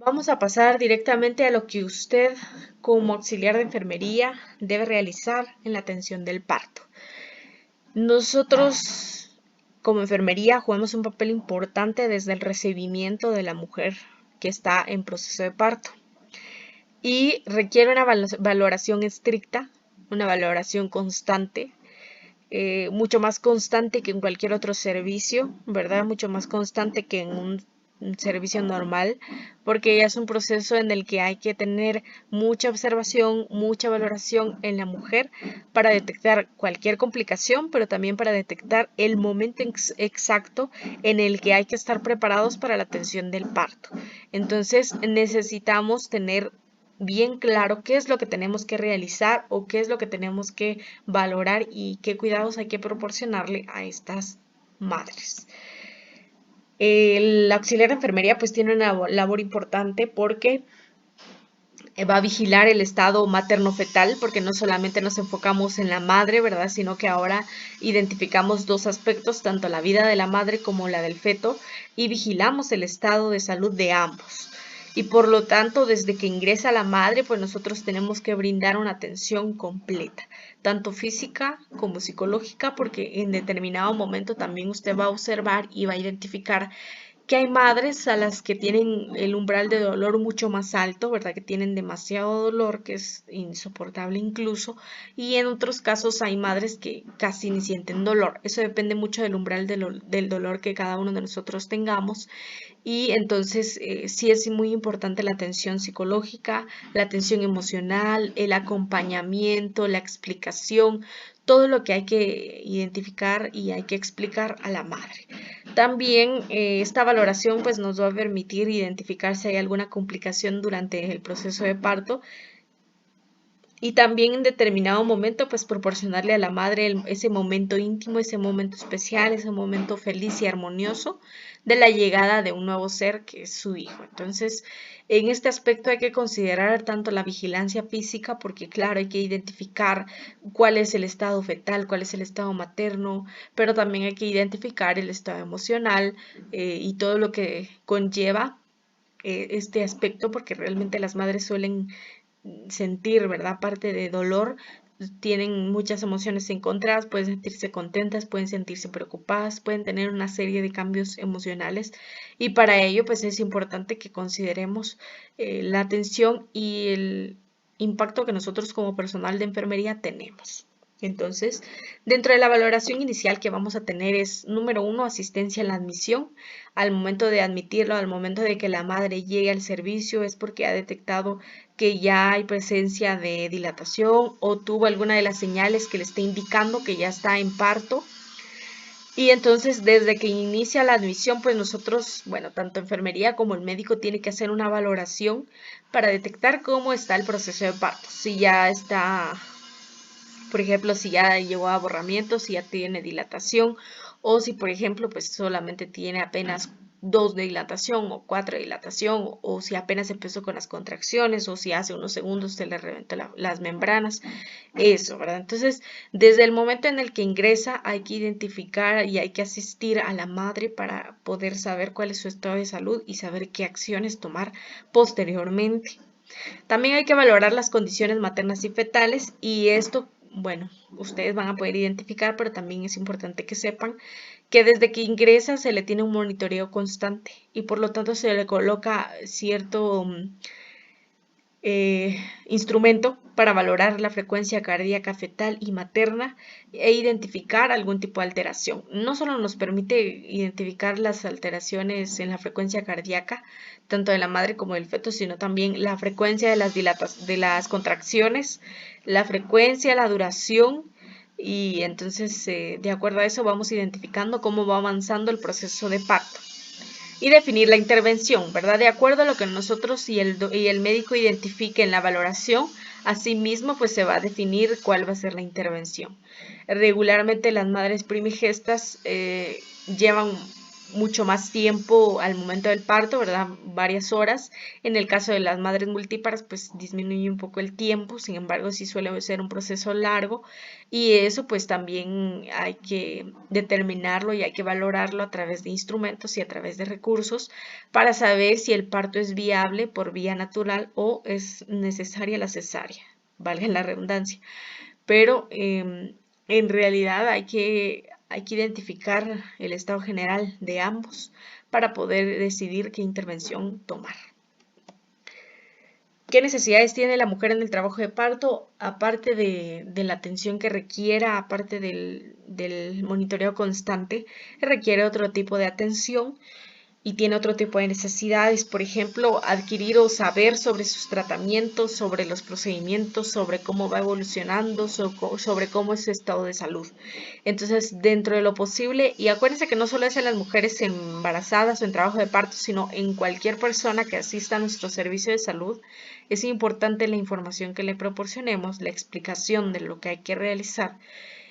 Vamos a pasar directamente a lo que usted como auxiliar de enfermería debe realizar en la atención del parto. Nosotros como enfermería jugamos un papel importante desde el recibimiento de la mujer que está en proceso de parto y requiere una valoración estricta, una valoración constante, mucho más constante que en cualquier otro servicio, ¿verdad? Mucho más constante que en un servicio normal, porque ya es un proceso en el que hay que tener mucha observación, mucha valoración en la mujer para detectar cualquier complicación, pero también para detectar el momento exacto en el que hay que estar preparados para la atención del parto. Entonces necesitamos tener bien claro qué es lo que tenemos que realizar o qué es lo que tenemos que valorar y qué cuidados hay que proporcionarle a estas madres. El auxiliar de enfermería pues tiene una labor importante porque va a vigilar el estado materno-fetal, porque no solamente nos enfocamos en la madre, ¿verdad? Sino que ahora identificamos dos aspectos, tanto la vida de la madre como la del feto, y vigilamos el estado de salud de ambos. Y por lo tanto, desde que ingresa la madre, pues nosotros tenemos que brindar una atención completa, tanto física como psicológica, porque en determinado momento también usted va a observar y va a identificar que hay madres a las que tienen el umbral de dolor mucho más alto, ¿verdad? Que tienen demasiado dolor, que es insoportable incluso, y en otros casos hay madres que casi ni sienten dolor. Eso depende mucho del umbral del dolor que cada uno de nosotros tengamos y entonces sí es muy importante la atención psicológica, la atención emocional, el acompañamiento, la explicación, todo lo que hay que identificar y hay que explicar a la madre. También esta valoración pues nos va a permitir identificar si hay alguna complicación durante el proceso de parto y también en determinado momento pues proporcionarle a la madre ese momento íntimo, ese momento especial, ese momento feliz y armonioso de la llegada de un nuevo ser que es su hijo. Entonces, en este aspecto hay que considerar tanto la vigilancia física, porque claro, hay que identificar cuál es el estado fetal, cuál es el estado materno, pero también hay que identificar el estado emocional y todo lo que conlleva este aspecto, porque realmente las madres suelen sentir, ¿verdad? Parte de dolor, tienen muchas emociones encontradas, pueden sentirse contentas, pueden sentirse preocupadas, pueden tener una serie de cambios emocionales y para ello pues es importante que consideremos la atención y el impacto que nosotros como personal de enfermería tenemos. Entonces, dentro de la valoración inicial que vamos a tener es, número uno, asistencia en la admisión. Al momento de admitirlo, al momento de que la madre llegue al servicio, es porque ha detectado que ya hay presencia de dilatación o tuvo alguna de las señales que le esté indicando que ya está en parto. Y entonces, desde que inicia la admisión, pues nosotros, bueno, tanto enfermería como el médico tiene que hacer una valoración para detectar cómo está el proceso de parto. Si ya está, por ejemplo, si ya llegó a aborramiento, si ya tiene dilatación o si, por ejemplo, pues solamente tiene apenas 2 de dilatación o 4 de dilatación o si apenas empezó con las contracciones o si hace unos segundos se le reventó las membranas, eso, ¿verdad? Entonces, desde el momento en el que ingresa hay que identificar y hay que asistir a la madre para poder saber cuál es su estado de salud y saber qué acciones tomar posteriormente. También hay que valorar las condiciones maternas y fetales y esto, bueno, ustedes van a poder identificar, pero también es importante que sepan que desde que ingresa se le tiene un monitoreo constante y por lo tanto se le coloca cierto instrumento para valorar la frecuencia cardíaca fetal y materna e identificar algún tipo de alteración. No solo nos permite identificar las alteraciones en la frecuencia cardíaca, tanto de la madre como del feto, sino también la frecuencia de de las contracciones, la frecuencia, la duración, y entonces de acuerdo a eso vamos identificando cómo va avanzando el proceso de parto y definir la intervención, ¿verdad? De acuerdo a lo que nosotros y el médico identifique en la valoración, asimismo pues se va a definir cuál va a ser la intervención. Regularmente las madres primigestas llevan mucho más tiempo al momento del parto, ¿verdad? Varias horas. En el caso de las madres multíparas, pues disminuye un poco el tiempo, sin embargo, sí suele ser un proceso largo y eso pues también hay que determinarlo y hay que valorarlo a través de instrumentos y a través de recursos para saber si el parto es viable por vía natural o es necesaria la cesárea, valga la redundancia. Pero en realidad hay que identificar el estado general de ambos para poder decidir qué intervención tomar. ¿Qué necesidades tiene la mujer en el trabajo de parto? Aparte de la atención que requiera, aparte del monitoreo constante, requiere otro tipo de atención y tiene otro tipo de necesidades, por ejemplo, adquirir o saber sobre sus tratamientos, sobre los procedimientos, sobre cómo va evolucionando, sobre cómo es su estado de salud. Entonces, dentro de lo posible, y acuérdense que no solo es en las mujeres embarazadas o en trabajo de parto, sino en cualquier persona que asista a nuestro servicio de salud, es importante la información que le proporcionemos, la explicación de lo que hay que realizar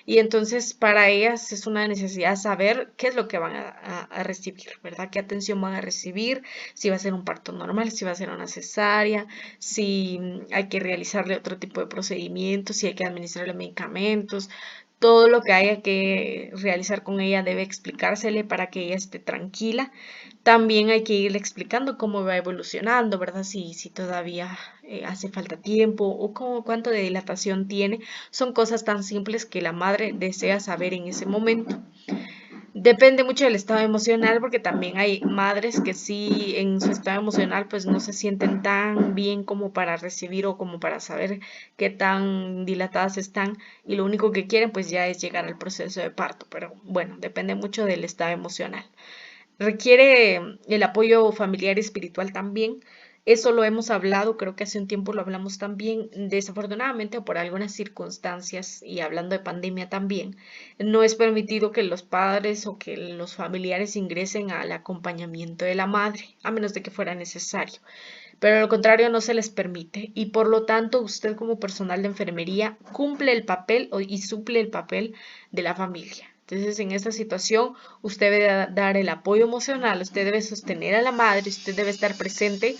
y entonces para ellas es una necesidad saber qué es lo que van a recibir, ¿verdad? ¿Qué atención van a recibir? Si va a ser un parto normal, si va a ser una cesárea, si hay que realizarle otro tipo de procedimientos, si hay que administrarle medicamentos. Todo lo que haya que realizar con ella debe explicársele para que ella esté tranquila. También hay que irle explicando cómo va evolucionando, ¿verdad? Si todavía hace falta tiempo o cuánto de dilatación tiene. Son cosas tan simples que la madre desea saber en ese momento. Depende mucho del estado emocional porque también hay madres que sí en su estado emocional pues no se sienten tan bien como para recibir o como para saber qué tan dilatadas están y lo único que quieren pues ya es llegar al proceso de parto, pero bueno, depende mucho del estado emocional. Requiere el apoyo familiar y espiritual también. Eso lo hemos hablado, creo que hace un tiempo lo hablamos también. Desafortunadamente, por algunas circunstancias y hablando de pandemia también, no es permitido que los padres o que los familiares ingresen al acompañamiento de la madre, a menos de que fuera necesario. Pero a lo contrario no se les permite y por lo tanto usted como personal de enfermería cumple el papel y suple el papel de la familia. Entonces, en esta situación, usted debe dar el apoyo emocional, usted debe sostener a la madre, usted debe estar presente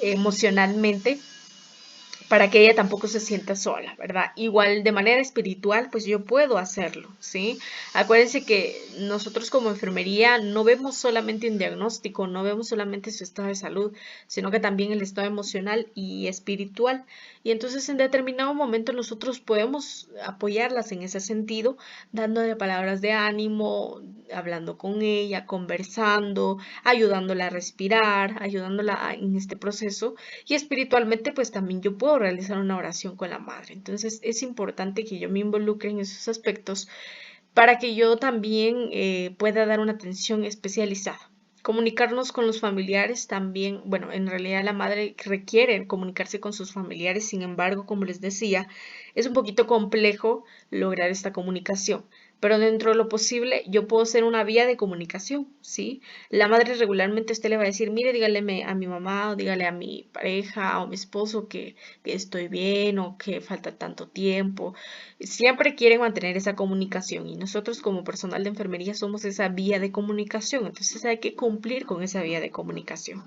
emocionalmente para que ella tampoco se sienta sola, ¿verdad? Igual de manera espiritual, pues yo puedo hacerlo, ¿sí? Acuérdense que nosotros como enfermería no vemos solamente un diagnóstico, no vemos solamente su estado de salud, sino que también el estado emocional y espiritual. Y entonces en determinado momento nosotros podemos apoyarlas en ese sentido, dándole palabras de ánimo, hablando con ella, conversando, ayudándola a respirar, en este proceso y espiritualmente, pues también yo puedo realizar una oración con la madre. Entonces es importante que yo me involucre en esos aspectos para que yo también pueda dar una atención especializada. Comunicarnos con los familiares también, bueno, en realidad la madre requiere comunicarse con sus familiares, sin embargo, como les decía, es un poquito complejo lograr esta comunicación, pero dentro de lo posible yo puedo ser una vía de comunicación, ¿sí? La madre regularmente usted le va a decir, mire, dígale a mi mamá o dígale a mi pareja o a mi esposo que estoy bien o que falta tanto tiempo. Siempre quieren mantener esa comunicación y nosotros como personal de enfermería somos esa vía de comunicación, entonces hay que cumplir con esa vía de comunicación.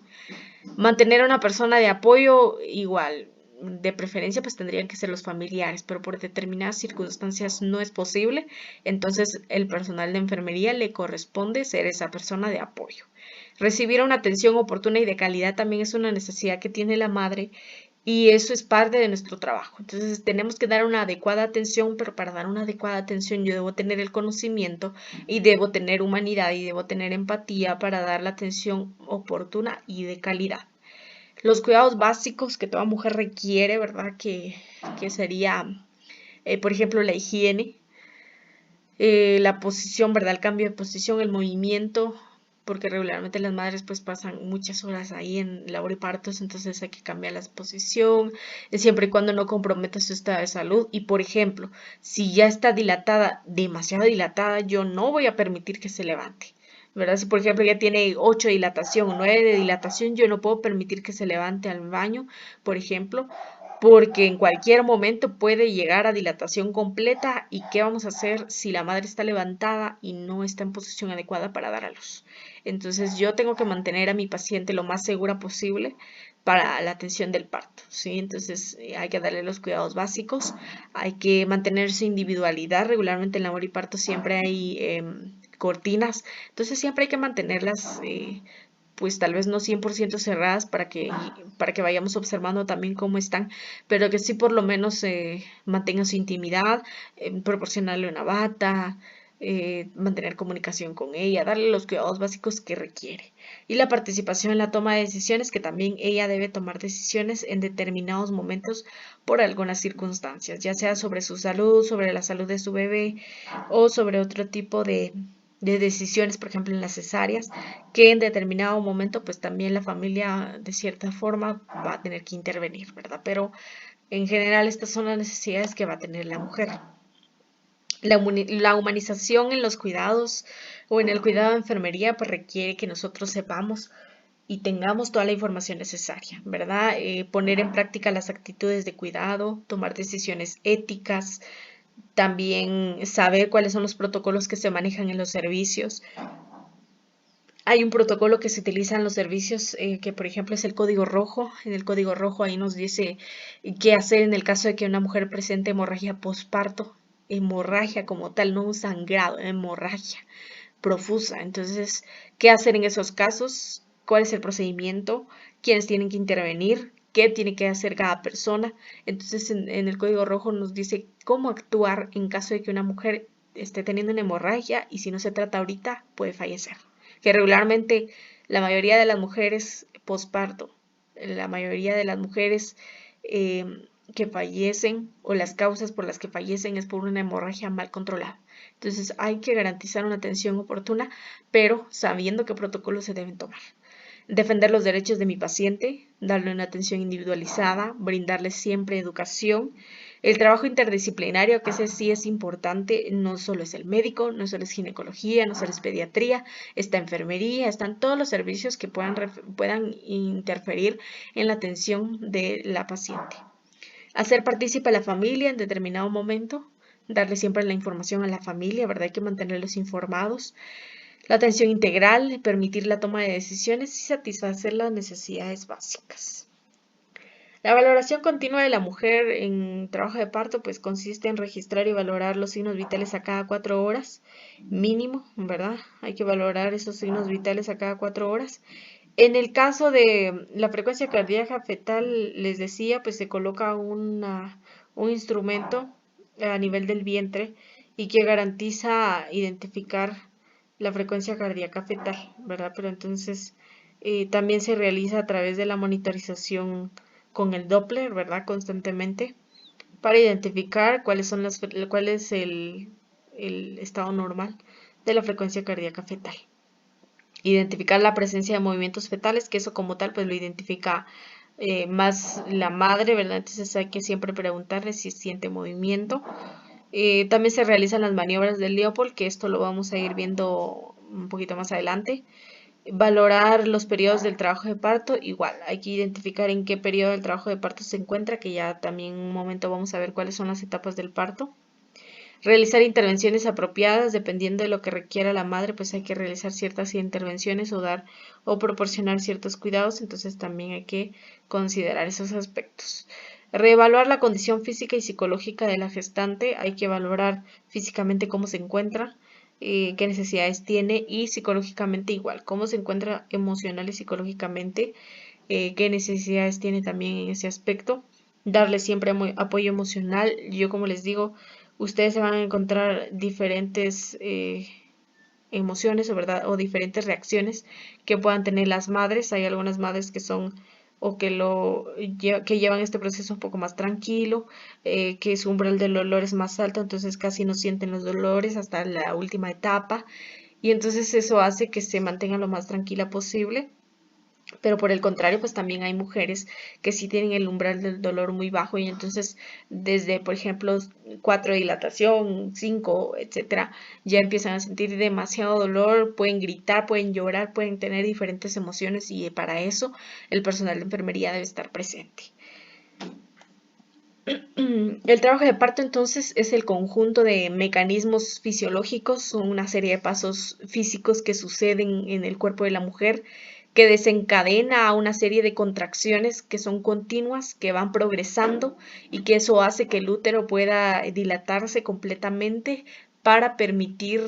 Mantener a una persona de apoyo igual, de preferencia pues tendrían que ser los familiares, pero por determinadas circunstancias no es posible, entonces el personal de enfermería le corresponde ser esa persona de apoyo. Recibir una atención oportuna y de calidad también es una necesidad que tiene la madre y eso es parte de nuestro trabajo. Entonces tenemos que dar una adecuada atención, pero para dar una adecuada atención yo debo tener el conocimiento y debo tener humanidad y debo tener empatía para dar la atención oportuna y de calidad. Los cuidados básicos que toda mujer requiere, ¿verdad? Que sería, por ejemplo, la higiene, la posición, ¿verdad? El cambio de posición, el movimiento, porque regularmente las madres pues pasan muchas horas ahí en labor y partos, entonces hay que cambiar la posición, siempre y cuando no comprometa su estado de salud. Y por ejemplo, si ya está dilatada, demasiado dilatada, yo no voy a permitir que se levante. ¿Verdad? Si por ejemplo ya tiene 8 de dilatación o 9 de dilatación, yo no puedo permitir que se levante al baño, por ejemplo, porque en cualquier momento puede llegar a dilatación completa. ¿Y qué vamos a hacer si la madre está levantada y no está en posición adecuada para dar a luz? Entonces yo tengo que mantener a mi paciente lo más segura posible para la atención del parto, ¿sí? Entonces hay que darle los cuidados básicos, hay que mantener su individualidad. Regularmente en labor y parto siempre hay cortinas, entonces siempre hay que mantenerlas pues tal vez no 100% cerradas para que vayamos observando también cómo están, pero que sí por lo menos mantengan su intimidad, proporcionarle una bata, mantener comunicación con ella, darle los cuidados básicos que requiere. Y la participación en la toma de decisiones, que también ella debe tomar decisiones en determinados momentos por algunas circunstancias, ya sea sobre su salud, sobre la salud de su bebé o sobre otro tipo de decisiones, por ejemplo en las cesáreas, que en determinado momento pues también la familia de cierta forma va a tener que intervenir, ¿verdad? Pero en general estas son las necesidades que va a tener la mujer. La humanización en los cuidados o en el cuidado de enfermería pues requiere que nosotros sepamos y tengamos toda la información necesaria, ¿verdad? Poner en práctica las actitudes de cuidado, tomar decisiones éticas, también saber cuáles son los protocolos que se manejan en los servicios. Hay un protocolo que se utiliza en los servicios que, por ejemplo, es el código rojo. En el código rojo ahí nos dice qué hacer en el caso de que una mujer presente hemorragia postparto. Hemorragia como tal, no un sangrado, hemorragia profusa. Entonces, ¿qué hacer en esos casos? ¿Cuál es el procedimiento? ¿Quiénes tienen que intervenir? ¿Qué tiene que hacer cada persona? Entonces, en el código rojo nos dice cómo actuar en caso de que una mujer esté teniendo una hemorragia y si no se trata ahorita, puede fallecer. Que regularmente la mayoría de las mujeres posparto, la mayoría de las mujeres que fallecen o las causas por las que fallecen es por una hemorragia mal controlada. Entonces hay que garantizar una atención oportuna, pero sabiendo qué protocolos se deben tomar. Defender los derechos de mi paciente, darle una atención individualizada, brindarle siempre educación. El trabajo interdisciplinario, que ese sí es importante, no solo es el médico, no solo es ginecología, no solo es pediatría, está enfermería, están todos los servicios que puedan interferir en la atención de la paciente. Hacer partícipe a la familia en determinado momento, darle siempre la información a la familia, ¿verdad? Hay que mantenerlos informados. La atención integral, permitir la toma de decisiones y satisfacer las necesidades básicas. La valoración continua de la mujer en trabajo de parto pues consiste en registrar y valorar los signos vitales a cada 4 horas, mínimo, ¿verdad? Hay que valorar esos signos vitales a cada 4 horas. En el caso de la frecuencia cardíaca fetal, les decía, pues se coloca un instrumento a nivel del vientre y que garantiza identificar la frecuencia cardíaca fetal, ¿verdad? Pero entonces también se realiza a través de la monitorización con el Doppler, ¿verdad? Constantemente para identificar cuál es el estado normal de la frecuencia cardíaca fetal. Identificar la presencia de movimientos fetales, que eso como tal pues lo identifica más la madre, ¿verdad? Entonces hay que siempre preguntarle si siente movimiento. También se realizan las maniobras del Leopold, que esto lo vamos a ir viendo un poquito más adelante. Valorar los periodos del trabajo de parto, igual, hay que identificar en qué periodo del trabajo de parto se encuentra, que ya también en un momento vamos a ver cuáles son las etapas del parto. Realizar intervenciones apropiadas, dependiendo de lo que requiera la madre, pues hay que realizar ciertas intervenciones o dar o proporcionar ciertos cuidados, entonces también hay que considerar esos aspectos. Reevaluar la condición física y psicológica de la gestante, hay que valorar físicamente cómo se encuentra, qué necesidades tiene y psicológicamente igual, cómo se encuentra emocional y psicológicamente, qué necesidades tiene también en ese aspecto. Darle siempre apoyo emocional. Yo como les digo, ustedes se van a encontrar diferentes emociones o diferentes reacciones que puedan tener las madres. Hay algunas madres que son o que llevan este proceso un poco más tranquilo, que su umbral del dolor es más alto, entonces casi no sienten los dolores hasta la última etapa y entonces eso hace que se mantenga lo más tranquila posible. Pero por el contrario, pues también hay mujeres que sí tienen el umbral del dolor muy bajo y entonces desde, por ejemplo, 4 de dilatación, 5, etcétera, ya empiezan a sentir demasiado dolor, pueden gritar, pueden llorar, pueden tener diferentes emociones y para eso el personal de enfermería debe estar presente. El trabajo de parto entonces es el conjunto de mecanismos fisiológicos, son una serie de pasos físicos que suceden en el cuerpo de la mujer que desencadena a una serie de contracciones que son continuas, que van progresando y que eso hace que el útero pueda dilatarse completamente para permitir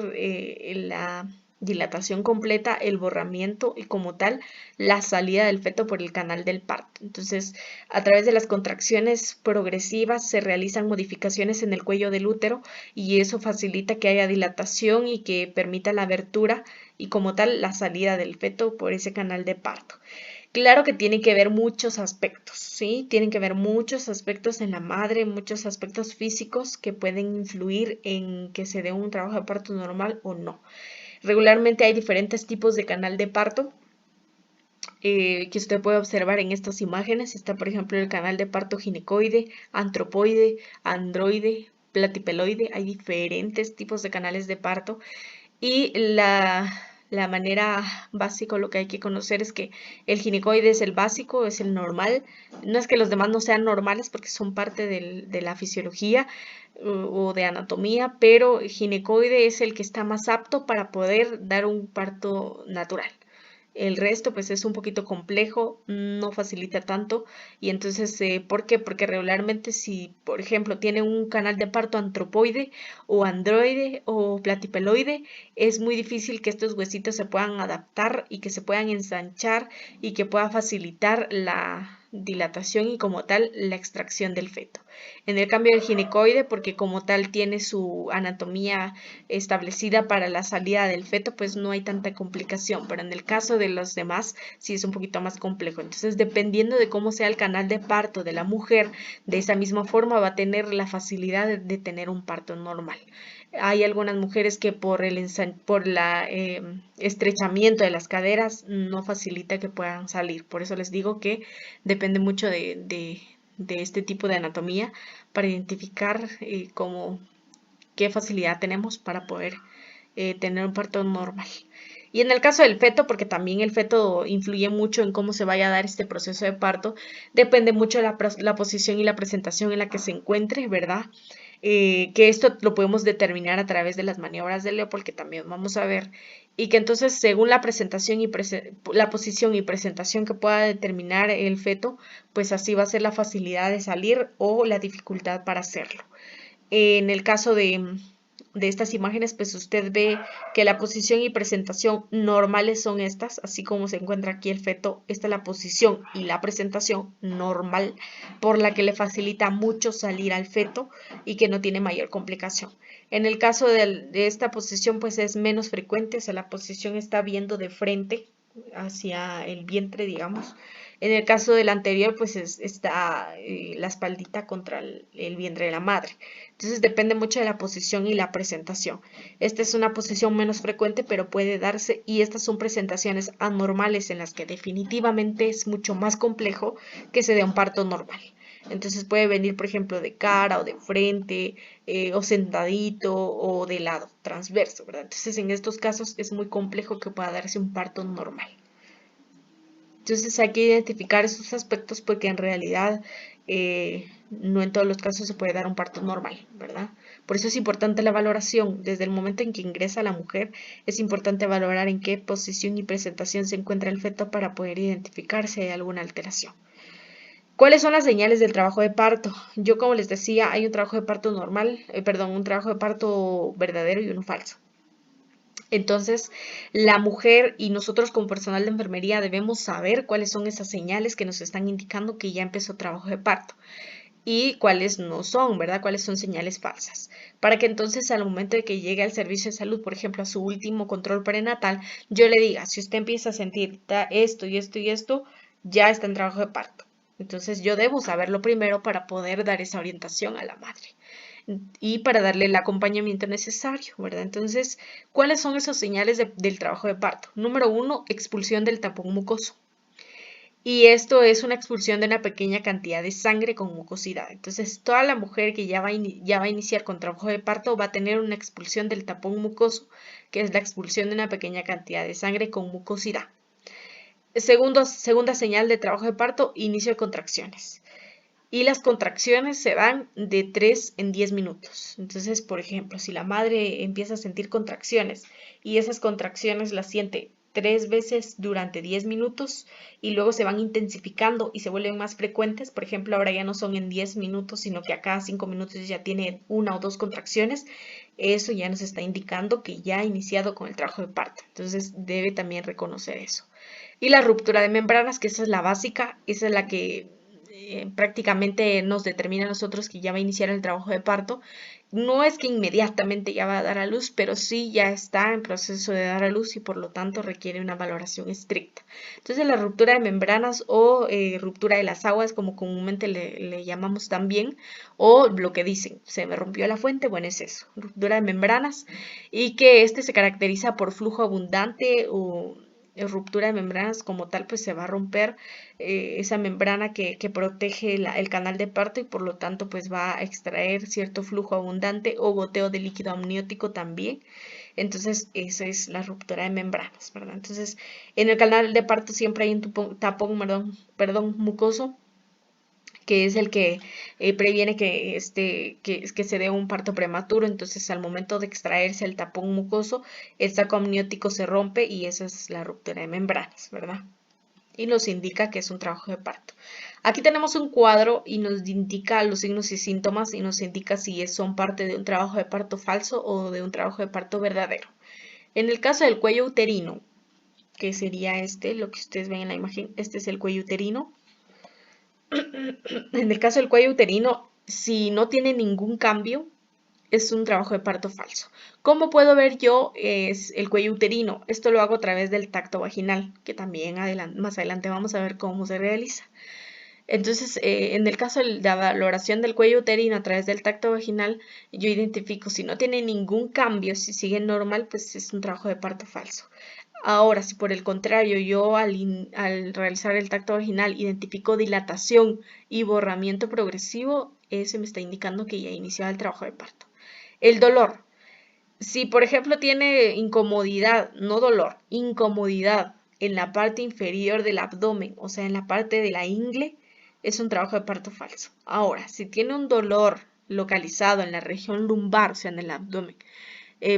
la dilatación completa, el borramiento y como tal la salida del feto por el canal del parto. Entonces, a través de las contracciones progresivas se realizan modificaciones en el cuello del útero y eso facilita que haya dilatación y que permita la abertura y como tal la salida del feto por ese canal de parto. Claro que tiene que ver muchos aspectos, ¿sí? Tienen que ver muchos aspectos en la madre, muchos aspectos físicos que pueden influir en que se dé un trabajo de parto normal o no. Regularmente hay diferentes tipos de canal de parto que usted puede observar en estas imágenes. Está, por ejemplo, el canal de parto ginecoide, antropoide, androide, platipeloide. Hay diferentes tipos de canales de parto y la manera básica, lo que hay que conocer es que el ginecoide es el básico, es el normal. No es que los demás no sean normales porque son parte de la fisiología o de anatomía, pero el ginecoide es el que está más apto para poder dar un parto natural. El resto pues es un poquito complejo, no facilita tanto y entonces, ¿por qué? Porque regularmente si, por ejemplo, tiene un canal de parto antropoide o androide o platipeloide, es muy difícil que estos huesitos se puedan adaptar y que se puedan ensanchar y que pueda facilitar la dilatación y como tal la extracción del feto. En el cambio del ginecoide, porque como tal tiene su anatomía establecida para la salida del feto, pues no hay tanta complicación, pero en el caso de los demás sí es un poquito más complejo. Entonces, dependiendo de cómo sea el canal de parto de la mujer, de esa misma forma va a tener la facilidad de tener un parto normal. Hay algunas mujeres que por la estrechamiento de las caderas no facilita que puedan salir. Por eso les digo que depende mucho de este tipo de anatomía para identificar qué facilidad tenemos para poder tener un parto normal. Y en el caso del feto, porque también el feto influye mucho en cómo se vaya a dar este proceso de parto, depende mucho de la posición y la presentación en la que se encuentre, ¿verdad? Que esto lo podemos determinar a través de las maniobras de Leopold, que también vamos a ver, y que entonces según la presentación y la posición y presentación que pueda determinar el feto, pues así va a ser la facilidad de salir o la dificultad para hacerlo. En el caso de estas imágenes, pues usted ve que la posición y presentación normales son estas, así como se encuentra aquí el feto, esta es la posición y la presentación normal, por la que le facilita mucho salir al feto y que no tiene mayor complicación. En el caso de esta posición, pues es menos frecuente, o sea, la posición está viendo de frente hacia el vientre, digamos. En el caso del anterior, pues está la espaldita contra el vientre de la madre. Entonces depende mucho de la posición y la presentación. Esta es una posición menos frecuente, pero puede darse y estas son presentaciones anormales en las que definitivamente es mucho más complejo que se dé un parto normal. Entonces puede venir, por ejemplo, de cara o de frente, o sentadito o de lado, transverso, ¿verdad? Entonces en estos casos es muy complejo que pueda darse un parto normal. Entonces hay que identificar esos aspectos porque en realidad no en todos los casos se puede dar un parto normal, ¿verdad? Por eso es importante la valoración. Desde el momento en que ingresa la mujer, es importante valorar en qué posición y presentación se encuentra el feto para poder identificar si hay alguna alteración. ¿Cuáles son las señales del trabajo de parto? Yo, como les decía, hay un trabajo de parto normal, un trabajo de parto verdadero y uno falso. Entonces, la mujer y nosotros como personal de enfermería debemos saber cuáles son esas señales que nos están indicando que ya empezó trabajo de parto y cuáles no son, ¿verdad? Cuáles son señales falsas. Para que entonces al momento de que llegue al servicio de salud, por ejemplo, a su último control prenatal, yo le diga, si usted empieza a sentir esto y esto y esto, ya está en trabajo de parto. Entonces yo debo saberlo primero para poder dar esa orientación a la madre y para darle el acompañamiento necesario, ¿verdad? Entonces, ¿cuáles son esos señales del trabajo de parto? Número 1, expulsión del tapón mucoso. Y esto es una expulsión de una pequeña cantidad de sangre con mucosidad. Entonces, toda la mujer que ya va a iniciar con trabajo de parto va a tener una expulsión del tapón mucoso, que es la expulsión de una pequeña cantidad de sangre con mucosidad. Segunda señal de trabajo de parto, inicio de contracciones. Y las contracciones se dan de 3 en 10 minutos. Entonces, por ejemplo, si la madre empieza a sentir contracciones y esas contracciones las siente 3 veces durante 10 minutos y luego se van intensificando y se vuelven más frecuentes, por ejemplo, ahora ya no son en 10 minutos, sino que a cada 5 minutos ya tiene una o dos contracciones, eso ya nos está indicando que ya ha iniciado con el trabajo de parto. Entonces, debe también reconocer eso. Y la ruptura de membranas, que esa es la básica, esa es la que prácticamente nos determina a nosotros que ya va a iniciar el trabajo de parto. No es que inmediatamente ya va a dar a luz, pero sí ya está en proceso de dar a luz y por lo tanto requiere una valoración estricta. Entonces la ruptura de membranas o ruptura de las aguas, como comúnmente le llamamos también, o lo que dicen, se me rompió la fuente, bueno, es eso, ruptura de membranas, y que este se caracteriza por flujo abundante o ruptura de membranas como tal, pues se va a romper esa membrana que protege el canal de parto y por lo tanto pues va a extraer cierto flujo abundante o goteo de líquido amniótico también. Entonces, esa es la ruptura de membranas, ¿verdad? Entonces, en el canal de parto siempre hay un tapón, mucoso, que es el que previene que se dé un parto prematuro. Entonces, al momento de extraerse el tapón mucoso, el saco amniótico se rompe y esa es la ruptura de membranas, ¿verdad? Y nos indica que es un trabajo de parto. Aquí tenemos un cuadro y nos indica los signos y síntomas y nos indica si son parte de un trabajo de parto falso o de un trabajo de parto verdadero. En el caso del cuello uterino, que sería lo que ustedes ven en la imagen, este es el cuello uterino. En el caso del cuello uterino, si no tiene ningún cambio, es un trabajo de parto falso. ¿Cómo puedo ver yo el cuello uterino? Esto lo hago a través del tacto vaginal, que también más adelante vamos a ver cómo se realiza. Entonces, en el caso de la valoración del cuello uterino a través del tacto vaginal, yo identifico si no tiene ningún cambio, si sigue normal, pues es un trabajo de parto falso. Ahora, si por el contrario yo al realizar el tacto vaginal identifico dilatación y borramiento progresivo, ese me está indicando que ya ha iniciado el trabajo de parto. El dolor. Si por ejemplo tiene incomodidad, no dolor, incomodidad en la parte inferior del abdomen, o sea, en la parte de la ingle, es un trabajo de parto falso. Ahora, si tiene un dolor localizado en la región lumbar, o sea, en el abdomen,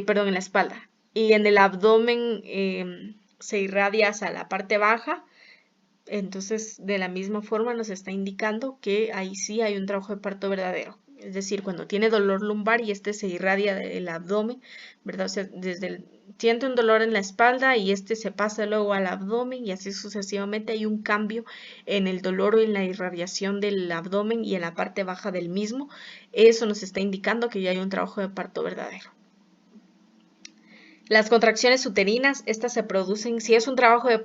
perdón, en la espalda, y en el abdomen se irradia hacia la parte baja, entonces de la misma forma nos está indicando que ahí sí hay un trabajo de parto verdadero. Es decir, cuando tiene dolor lumbar y este se irradia del abdomen, ¿verdad? O sea, siente un dolor en la espalda y este se pasa luego al abdomen y así sucesivamente hay un cambio en el dolor o en la irradiación del abdomen y en la parte baja del mismo. Eso nos está indicando que ya hay un trabajo de parto verdadero. Las contracciones uterinas, estas se producen, si es un trabajo de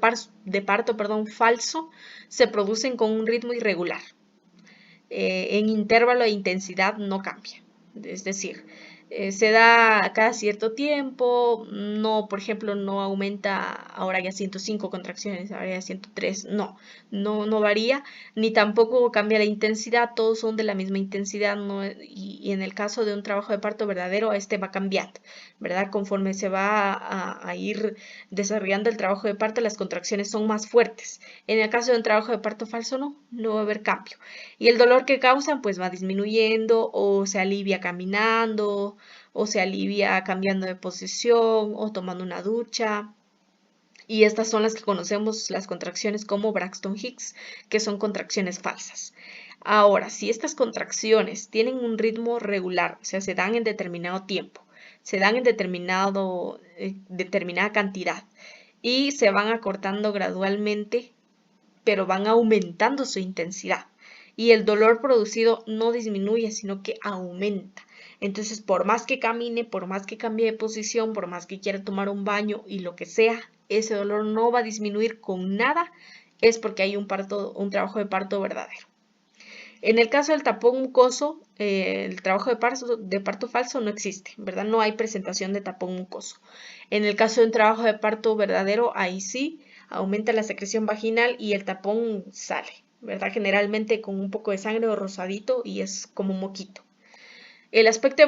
parto, falso, se producen con un ritmo irregular. En intervalo de intensidad no cambia. Es decir, se da cada cierto tiempo, no, por ejemplo, no aumenta ahora ya 105 contracciones, ahora ya 103, no varía, ni tampoco cambia la intensidad, todos son de la misma intensidad, no, y en el caso de un trabajo de parto verdadero, este va cambiando, ¿verdad? Conforme se va a ir desarrollando el trabajo de parto, las contracciones son más fuertes. En el caso de un trabajo de parto falso, no va a haber cambio. Y el dolor que causan pues va disminuyendo o se alivia caminando o se alivia cambiando de posición o tomando una ducha. Y estas son las que conocemos las contracciones como Braxton Hicks, que son contracciones falsas. Ahora, si estas contracciones tienen un ritmo regular, o sea, se dan en determinado tiempo, se dan en determinada cantidad y se van acortando gradualmente, pero van aumentando su intensidad y el dolor producido no disminuye, sino que aumenta. Entonces, por más que camine, por más que cambie de posición, por más que quiera tomar un baño y lo que sea, ese dolor no va a disminuir con nada, es porque hay un trabajo de parto verdadero. En el caso del tapón mucoso, el trabajo de parto falso no existe, ¿verdad? No hay presentación de tapón mucoso. En el caso de un trabajo de parto verdadero, ahí sí aumenta la secreción vaginal y el tapón sale, ¿verdad? Generalmente con un poco de sangre o rosadito y es como un moquito. En el aspecto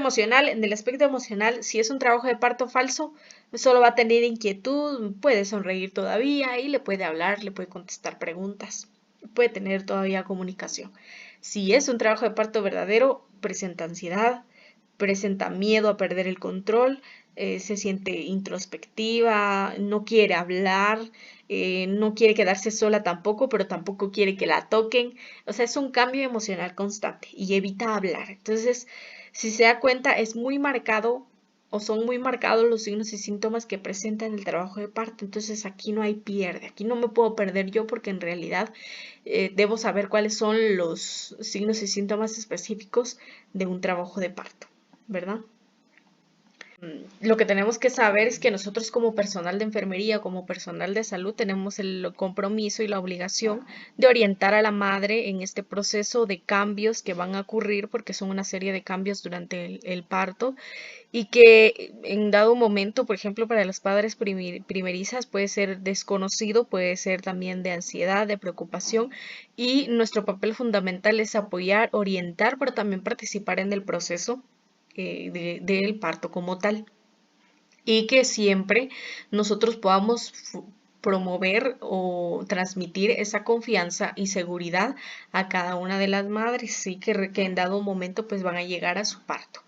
emocional, si es un trabajo de parto falso, solo va a tener inquietud, puede sonreír todavía y le puede hablar, le puede contestar preguntas. puede tener todavía comunicación. Si es un trabajo de parto verdadero, presenta ansiedad, presenta miedo a perder el control, se siente introspectiva, no quiere hablar, no quiere quedarse sola tampoco, pero tampoco quiere que la toquen. O sea, es un cambio emocional constante y evita hablar. Entonces, si se da cuenta, es muy marcado o son muy marcados los signos y síntomas que presentan el trabajo de parto. Entonces, aquí no hay pierde, aquí no me puedo perder yo porque en realidad debo saber cuáles son los signos y síntomas específicos de un trabajo de parto, ¿verdad? Lo que tenemos que saber es que nosotros como personal de enfermería, como personal de salud, tenemos el compromiso y la obligación de orientar a la madre en este proceso de cambios que van a ocurrir, porque son una serie de cambios durante el parto y que en dado momento, por ejemplo, para los padres primerizas puede ser desconocido, puede ser también de ansiedad, de preocupación, y nuestro papel fundamental es apoyar, orientar, pero también participar en el proceso del parto como tal. Y que siempre nosotros podamos promover o transmitir esa confianza y seguridad a cada una de las madres, sí, que en dado momento pues van a llegar a su parto.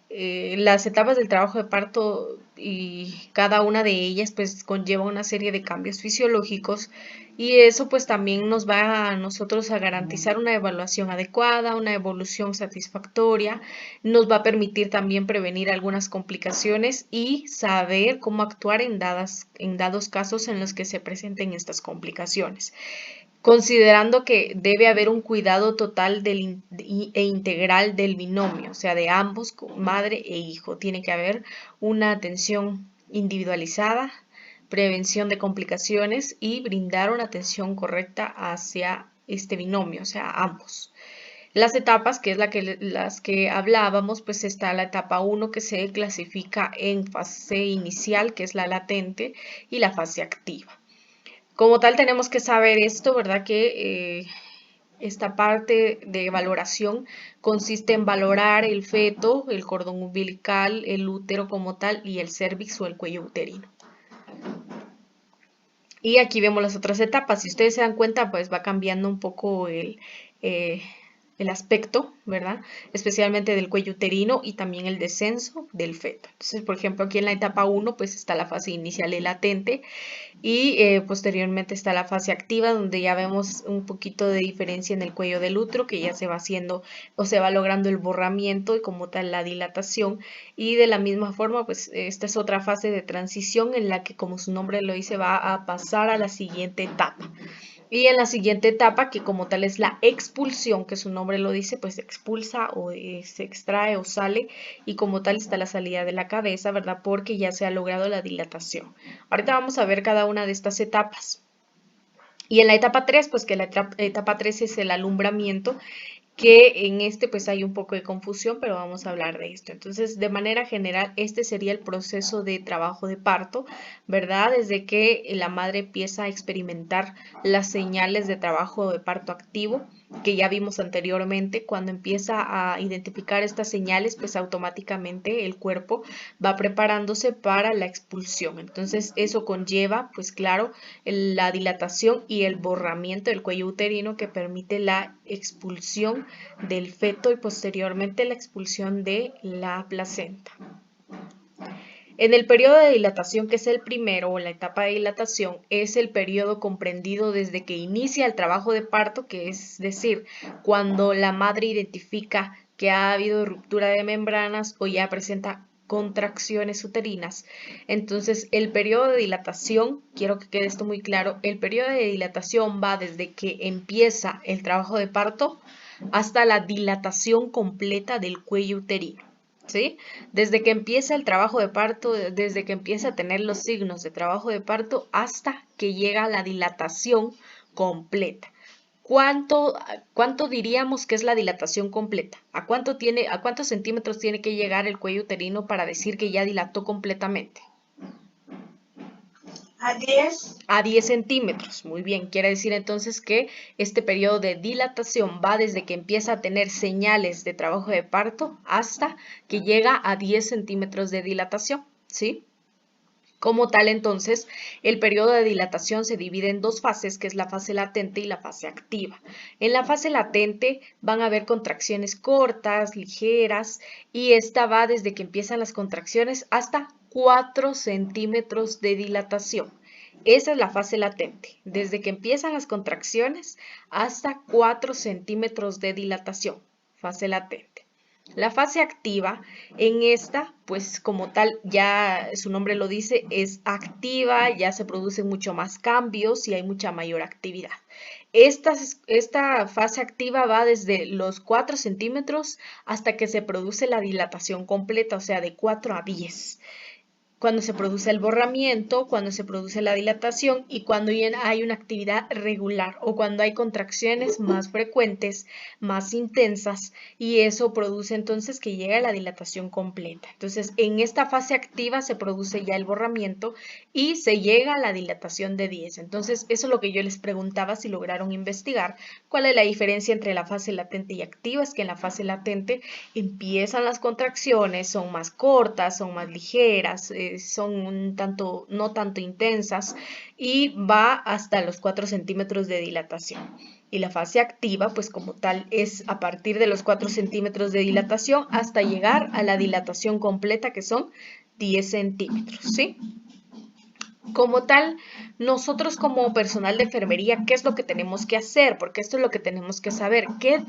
Las etapas del trabajo de parto y cada una de ellas pues conlleva una serie de cambios fisiológicos y eso pues también nos va a nosotros a garantizar una evaluación adecuada, una evolución satisfactoria, nos va a permitir también prevenir algunas complicaciones y saber cómo actuar en dados casos en los que se presenten estas complicaciones, considerando que debe haber un cuidado total e integral del binomio, o sea, de ambos, madre e hijo. Tiene que haber una atención individualizada, prevención de complicaciones y brindar una atención correcta hacia este binomio, o sea, ambos. Las etapas, que es las que hablábamos, pues está la etapa 1 que se clasifica en fase inicial, que es la latente, y la fase activa. Como tal, tenemos que saber esto, ¿verdad? Que esta parte de valoración consiste en valorar el feto, el cordón umbilical, el útero como tal y el cérvix o el cuello uterino. Y aquí vemos las otras etapas. Si ustedes se dan cuenta, pues va cambiando un poco el aspecto, ¿verdad? Especialmente del cuello uterino y también el descenso del feto. Entonces, por ejemplo, aquí en la etapa 1, pues está la fase inicial y latente. Y posteriormente está la fase activa, donde ya vemos un poquito de diferencia en el cuello del útero, que ya se va haciendo o se va logrando el borramiento y como tal la dilatación. Y de la misma forma, pues esta es otra fase de transición en la que, como su nombre lo dice, va a pasar a la siguiente etapa. Y en la siguiente etapa, que como tal es la expulsión, que su nombre lo dice, pues se expulsa o se extrae o sale y como tal está la salida de la cabeza, ¿verdad? Porque ya se ha logrado la dilatación. Ahorita vamos a ver cada una de estas etapas. Y en la etapa 3, pues que la etapa 3 es el alumbramiento, que en este pues hay un poco de confusión, pero vamos a hablar de esto. Entonces, de manera general, este sería el proceso de trabajo de parto, ¿verdad? Desde que la madre empieza a experimentar las señales de trabajo de parto activo, que ya vimos anteriormente, cuando empieza a identificar estas señales, pues automáticamente el cuerpo va preparándose para la expulsión. Entonces, eso conlleva, pues claro, la dilatación y el borramiento del cuello uterino que permite la expulsión del feto y posteriormente la expulsión de la placenta. En el periodo de dilatación, que es el primero, o la etapa de dilatación, es el periodo comprendido desde que inicia el trabajo de parto, que es decir, cuando la madre identifica que ha habido ruptura de membranas o ya presenta contracciones uterinas. Entonces, el periodo de dilatación, quiero que quede esto muy claro, el periodo de dilatación va desde que empieza el trabajo de parto hasta la dilatación completa del cuello uterino. ¿Sí? Desde que empieza el trabajo de parto, desde que empieza a tener los signos de trabajo de parto hasta que llega la dilatación completa. ¿Cuánto diríamos que es la dilatación completa? ¿A cuántos centímetros tiene que llegar el cuello uterino para decir que ya dilató completamente? A 10. A 10 centímetros. Muy bien, quiere decir entonces que este periodo de dilatación va desde que empieza a tener señales de trabajo de parto hasta que llega a 10 centímetros de dilatación, ¿sí? Como tal, entonces, el periodo de dilatación se divide en dos fases, que es la fase latente y la fase activa. En la fase latente van a haber contracciones cortas, ligeras, y esta va desde que empiezan las contracciones hasta 4 centímetros de dilatación. Esa es la fase latente, desde que empiezan las contracciones hasta 4 centímetros de dilatación, fase latente. La fase activa, en esta, pues como tal, ya su nombre lo dice, es activa, ya se producen mucho más cambios y hay mucha mayor actividad. Esta fase activa va desde los 4 centímetros hasta que se produce la dilatación completa, o sea, de 4 a 10. Cuando se produce el borramiento, cuando se produce la dilatación y cuando hay una actividad regular o cuando hay contracciones más frecuentes, más intensas, y eso produce entonces que llegue a la dilatación completa. Entonces, en esta fase activa se produce ya el borramiento y se llega a la dilatación de 10. Entonces, eso es lo que yo les preguntaba si lograron investigar. ¿Cuál es la diferencia entre la fase latente y activa? Es que en la fase latente empiezan las contracciones, son más cortas, son más ligeras, son no tanto intensas y va hasta los 4 centímetros de dilatación. Y la fase activa, pues como tal, es a partir de los 4 centímetros de dilatación hasta llegar a la dilatación completa, que son 10 centímetros, ¿sí? Como tal, nosotros como personal de enfermería, ¿qué es lo que tenemos que hacer? Porque esto es lo que tenemos que saber. ¿Qué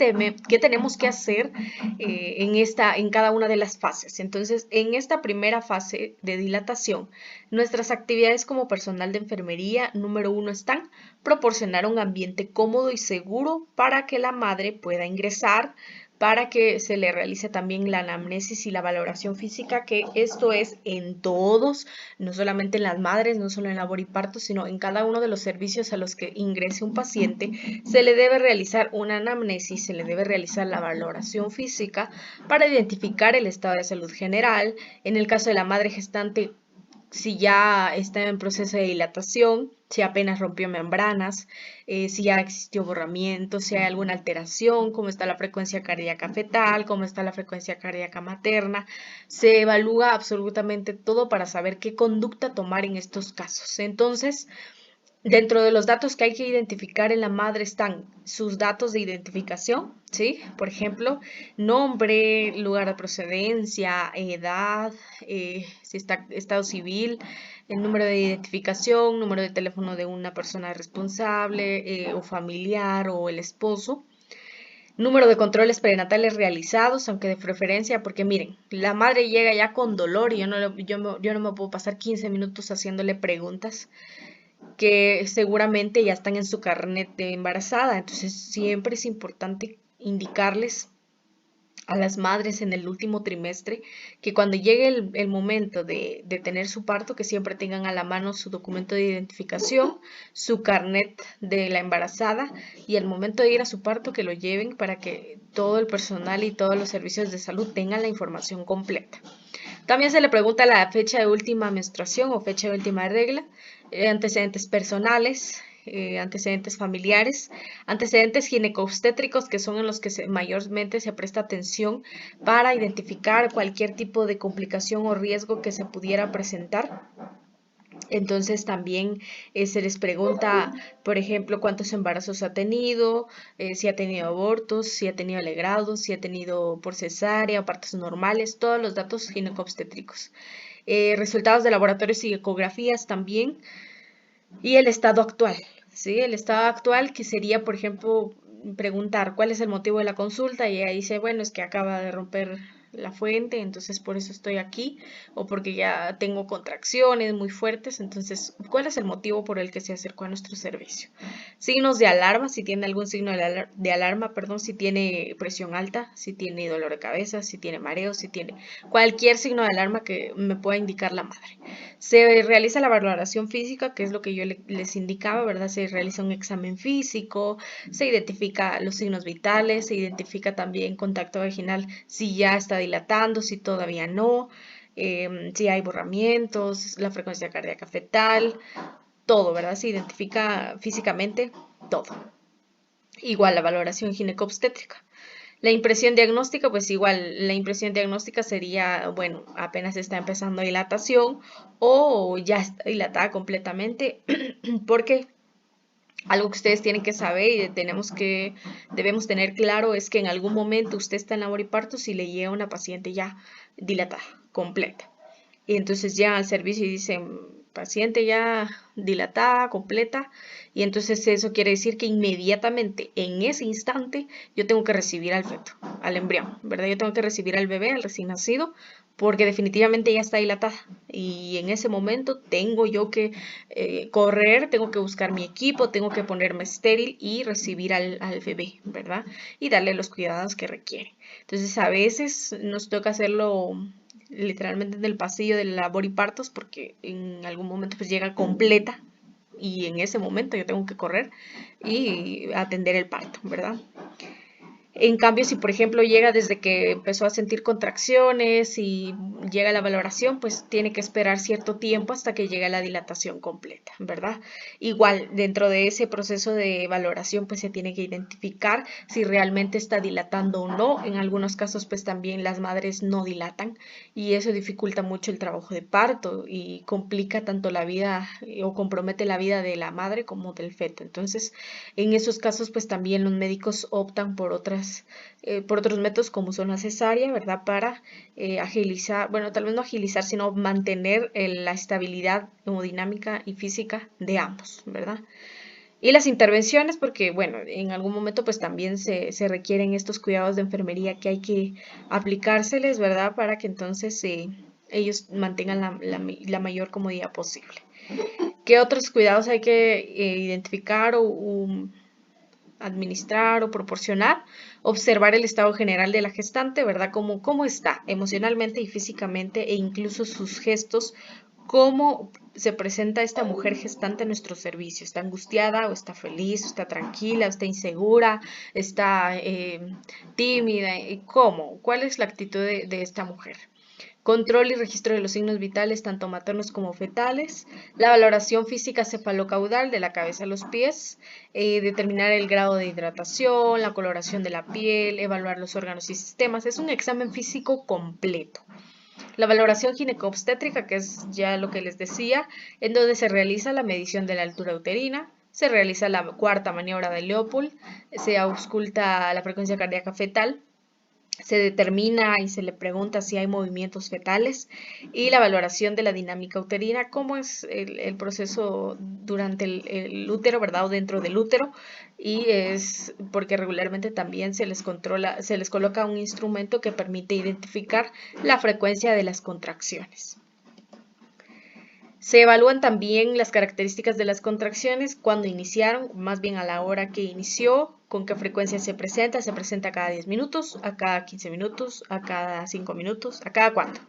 tenemos que hacer en cada una de las fases? Entonces, en esta primera fase de dilatación, nuestras actividades como personal de enfermería, número 1, están proporcionar un ambiente cómodo y seguro para que la madre pueda ingresar, para que se le realice también la anamnesis y la valoración física, que esto es en todos, no solamente en las madres, no solo en labor y parto, sino en cada uno de los servicios a los que ingrese un paciente, se le debe realizar una anamnesis, se le debe realizar la valoración física para identificar el estado de salud general. En el caso de la madre gestante, si ya está en proceso de dilatación, si apenas rompió membranas, si ya existió borramiento, si hay alguna alteración, cómo está la frecuencia cardíaca fetal, cómo está la frecuencia cardíaca materna. Se evalúa absolutamente todo para saber qué conducta tomar en estos casos. Entonces, dentro de los datos que hay que identificar en la madre están sus datos de identificación, ¿sí? Por ejemplo, nombre, lugar de procedencia, edad, si está estado civil, el número de identificación, número de teléfono de una persona responsable o familiar o el esposo. Número de controles prenatales realizados, aunque de preferencia, porque miren, la madre llega ya con dolor y yo no me puedo pasar 15 minutos haciéndole preguntas que seguramente ya están en su carnet de embarazada. Entonces siempre es importante indicarles a las madres en el último trimestre que cuando llegue el momento de tener su parto, que siempre tengan a la mano su documento de identificación, su carnet de la embarazada y al momento de ir a su parto que lo lleven para que todo el personal y todos los servicios de salud tengan la información completa. También se le pregunta la fecha de última menstruación o fecha de última regla, antecedentes personales, antecedentes familiares, antecedentes ginecobstétricos, que son en los que mayormente se presta atención para identificar cualquier tipo de complicación o riesgo que se pudiera presentar. Entonces también se les pregunta, por ejemplo, cuántos embarazos ha tenido, si ha tenido abortos, si ha tenido alegrados, si ha tenido por cesárea o partos normales, todos los datos ginecobstétricos. Resultados de laboratorios y ecografías también. Y el estado actual, ¿sí? El estado actual que sería, por ejemplo, preguntar cuál es el motivo de la consulta y ahí dice, bueno, es que acaba de romper la fuente, entonces por eso estoy aquí, o porque ya tengo contracciones muy fuertes, entonces, ¿cuál es el motivo por el que se acercó a nuestro servicio? Signos de alarma, si tiene algún signo de alarma, perdón, si tiene presión alta, si tiene dolor de cabeza, si tiene mareo, si tiene cualquier signo de alarma que me pueda indicar la madre. Se realiza la valoración física, que es lo que yo les indicaba, ¿verdad? Se realiza un examen físico, se identifica los signos vitales, se identifica también contacto vaginal, si ya está dilatando, si todavía no, si hay borramientos, la frecuencia cardíaca fetal, todo, ¿verdad? Se identifica físicamente todo. Igual la valoración ginecobstétrica. La impresión diagnóstica, pues igual, la impresión diagnóstica sería, bueno, apenas está empezando dilatación o ya está dilatada completamente, porque algo que ustedes tienen que saber y debemos tener claro es que en algún momento usted está en labor y parto si le llega una paciente ya dilatada, completa. Y entonces llegan al servicio y dicen, paciente ya dilatada, completa, y entonces eso quiere decir que inmediatamente, en ese instante, yo tengo que recibir al feto, al embrión, ¿verdad? Yo tengo que recibir al bebé, al recién nacido, porque definitivamente ya está dilatada. Y en ese momento tengo yo que correr, tengo que buscar mi equipo, tengo que ponerme estéril y recibir al bebé, ¿verdad? Y darle los cuidados que requiere. Entonces a veces nos toca hacerlo literalmente en el pasillo del labor y partos porque en algún momento pues llega completa y en ese momento yo tengo que correr y atender el parto, ¿verdad? En cambio, si por ejemplo llega desde que empezó a sentir contracciones y llega la valoración, pues tiene que esperar cierto tiempo hasta que llegue la dilatación completa, ¿verdad? Igual, dentro de ese proceso de valoración, pues se tiene que identificar si realmente está dilatando o no. En algunos casos, pues también las madres no dilatan y eso dificulta mucho el trabajo de parto y complica tanto la vida o compromete la vida de la madre como del feto. Entonces, en esos casos, pues también los médicos optan por otros métodos como son la cesárea, ¿verdad? Para agilizar, bueno, tal vez no agilizar, sino mantener la estabilidad hemodinámica y física de ambos, ¿verdad? Y las intervenciones, porque bueno, en algún momento pues también se requieren estos cuidados de enfermería que hay que aplicárseles, ¿verdad? Para que entonces ellos mantengan la mayor comodidad posible. ¿Qué otros cuidados hay que identificar o administrar o proporcionar? Observar el estado general de la gestante, ¿verdad? Cómo está emocionalmente y físicamente e incluso sus gestos, cómo se presenta esta mujer gestante en nuestro servicio. ¿Está angustiada o está feliz, o está tranquila, o está insegura, está tímida? ¿Cómo? ¿Cuál es la actitud de esta mujer? Control y registro de los signos vitales, tanto maternos como fetales, la valoración física cefalocaudal de la cabeza a los pies, determinar el grado de hidratación, la coloración de la piel, evaluar los órganos y sistemas. Es un examen físico completo. La valoración ginecobstétrica, que es ya lo que les decía, en donde se realiza la medición de la altura uterina, se realiza la cuarta maniobra de Leopold, se ausculta la frecuencia cardíaca fetal, se determina y se le pregunta si hay movimientos fetales y la valoración de la dinámica uterina, cómo es el proceso durante el útero, ¿verdad? O dentro del útero, y es porque regularmente también se les controla, se les coloca un instrumento que permite identificar la frecuencia de las contracciones. Se evalúan también las características de las contracciones, cuándo iniciaron, más bien a la hora que inició, con qué frecuencia se presenta cada 10 minutos, a cada 15 minutos, a cada 5 minutos, a cada cuánto.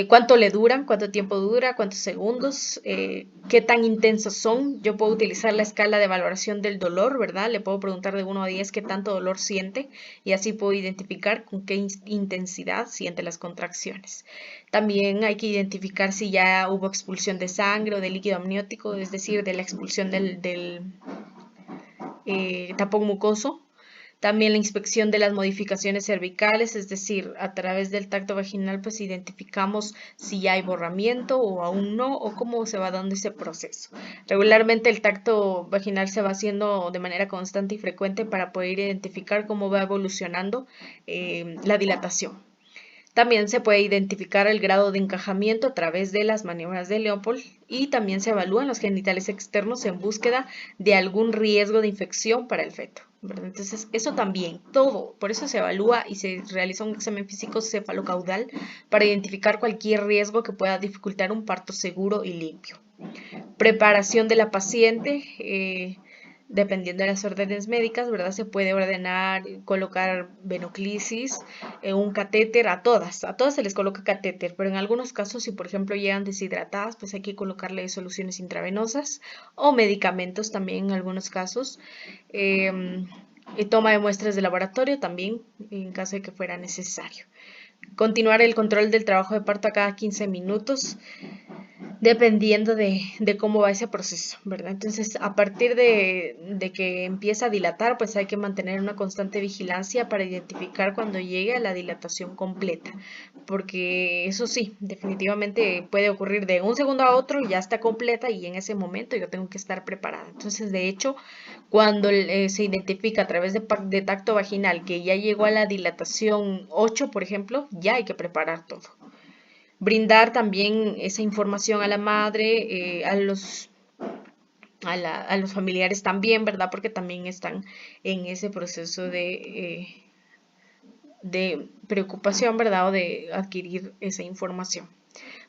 Cuánto le duran, cuánto tiempo dura, cuántos segundos, qué tan intensos son. Yo puedo utilizar la escala de valoración del dolor, ¿verdad? Le puedo preguntar de 1 a 10 qué tanto dolor siente y así puedo identificar con qué intensidad siente las contracciones. También hay que identificar si ya hubo expulsión de sangre o de líquido amniótico, es decir, de la expulsión del tapón mucoso. También la inspección de las modificaciones cervicales, es decir, a través del tacto vaginal pues identificamos si ya hay borramiento o aún no, o cómo se va dando ese proceso. Regularmente el tacto vaginal se va haciendo de manera constante y frecuente para poder identificar cómo va evolucionando la dilatación. También se puede identificar el grado de encajamiento a través de las maniobras de Leopold y también se evalúan los genitales externos en búsqueda de algún riesgo de infección para el feto, ¿verdad? Entonces, eso también, todo, por eso se evalúa y se realiza un examen físico cefalocaudal para identificar cualquier riesgo que pueda dificultar un parto seguro y limpio. Preparación de la paciente. Dependiendo de las órdenes médicas, ¿verdad? Se puede ordenar colocar venoclisis, un catéter, a todas se les coloca catéter, pero en algunos casos, si por ejemplo llegan deshidratadas, pues hay que colocarle soluciones intravenosas o medicamentos también en algunos casos. Toma de muestras de laboratorio también, en caso de que fuera necesario. Continuar el control del trabajo de parto a cada 15 minutos. dependiendo de cómo va ese proceso, ¿verdad? Entonces, a partir de que empieza a dilatar, pues hay que mantener una constante vigilancia para identificar cuando llegue a la dilatación completa, porque eso sí, definitivamente puede ocurrir de un segundo a otro, ya está completa y en ese momento yo tengo que estar preparada. Entonces, de hecho, cuando se identifica a través de tacto vaginal que ya llegó a la dilatación 8, por ejemplo, ya hay que preparar todo. Brindar también esa información a la madre, a los familiares también, ¿verdad? Porque también están en ese proceso de preocupación, ¿verdad? O de adquirir esa información.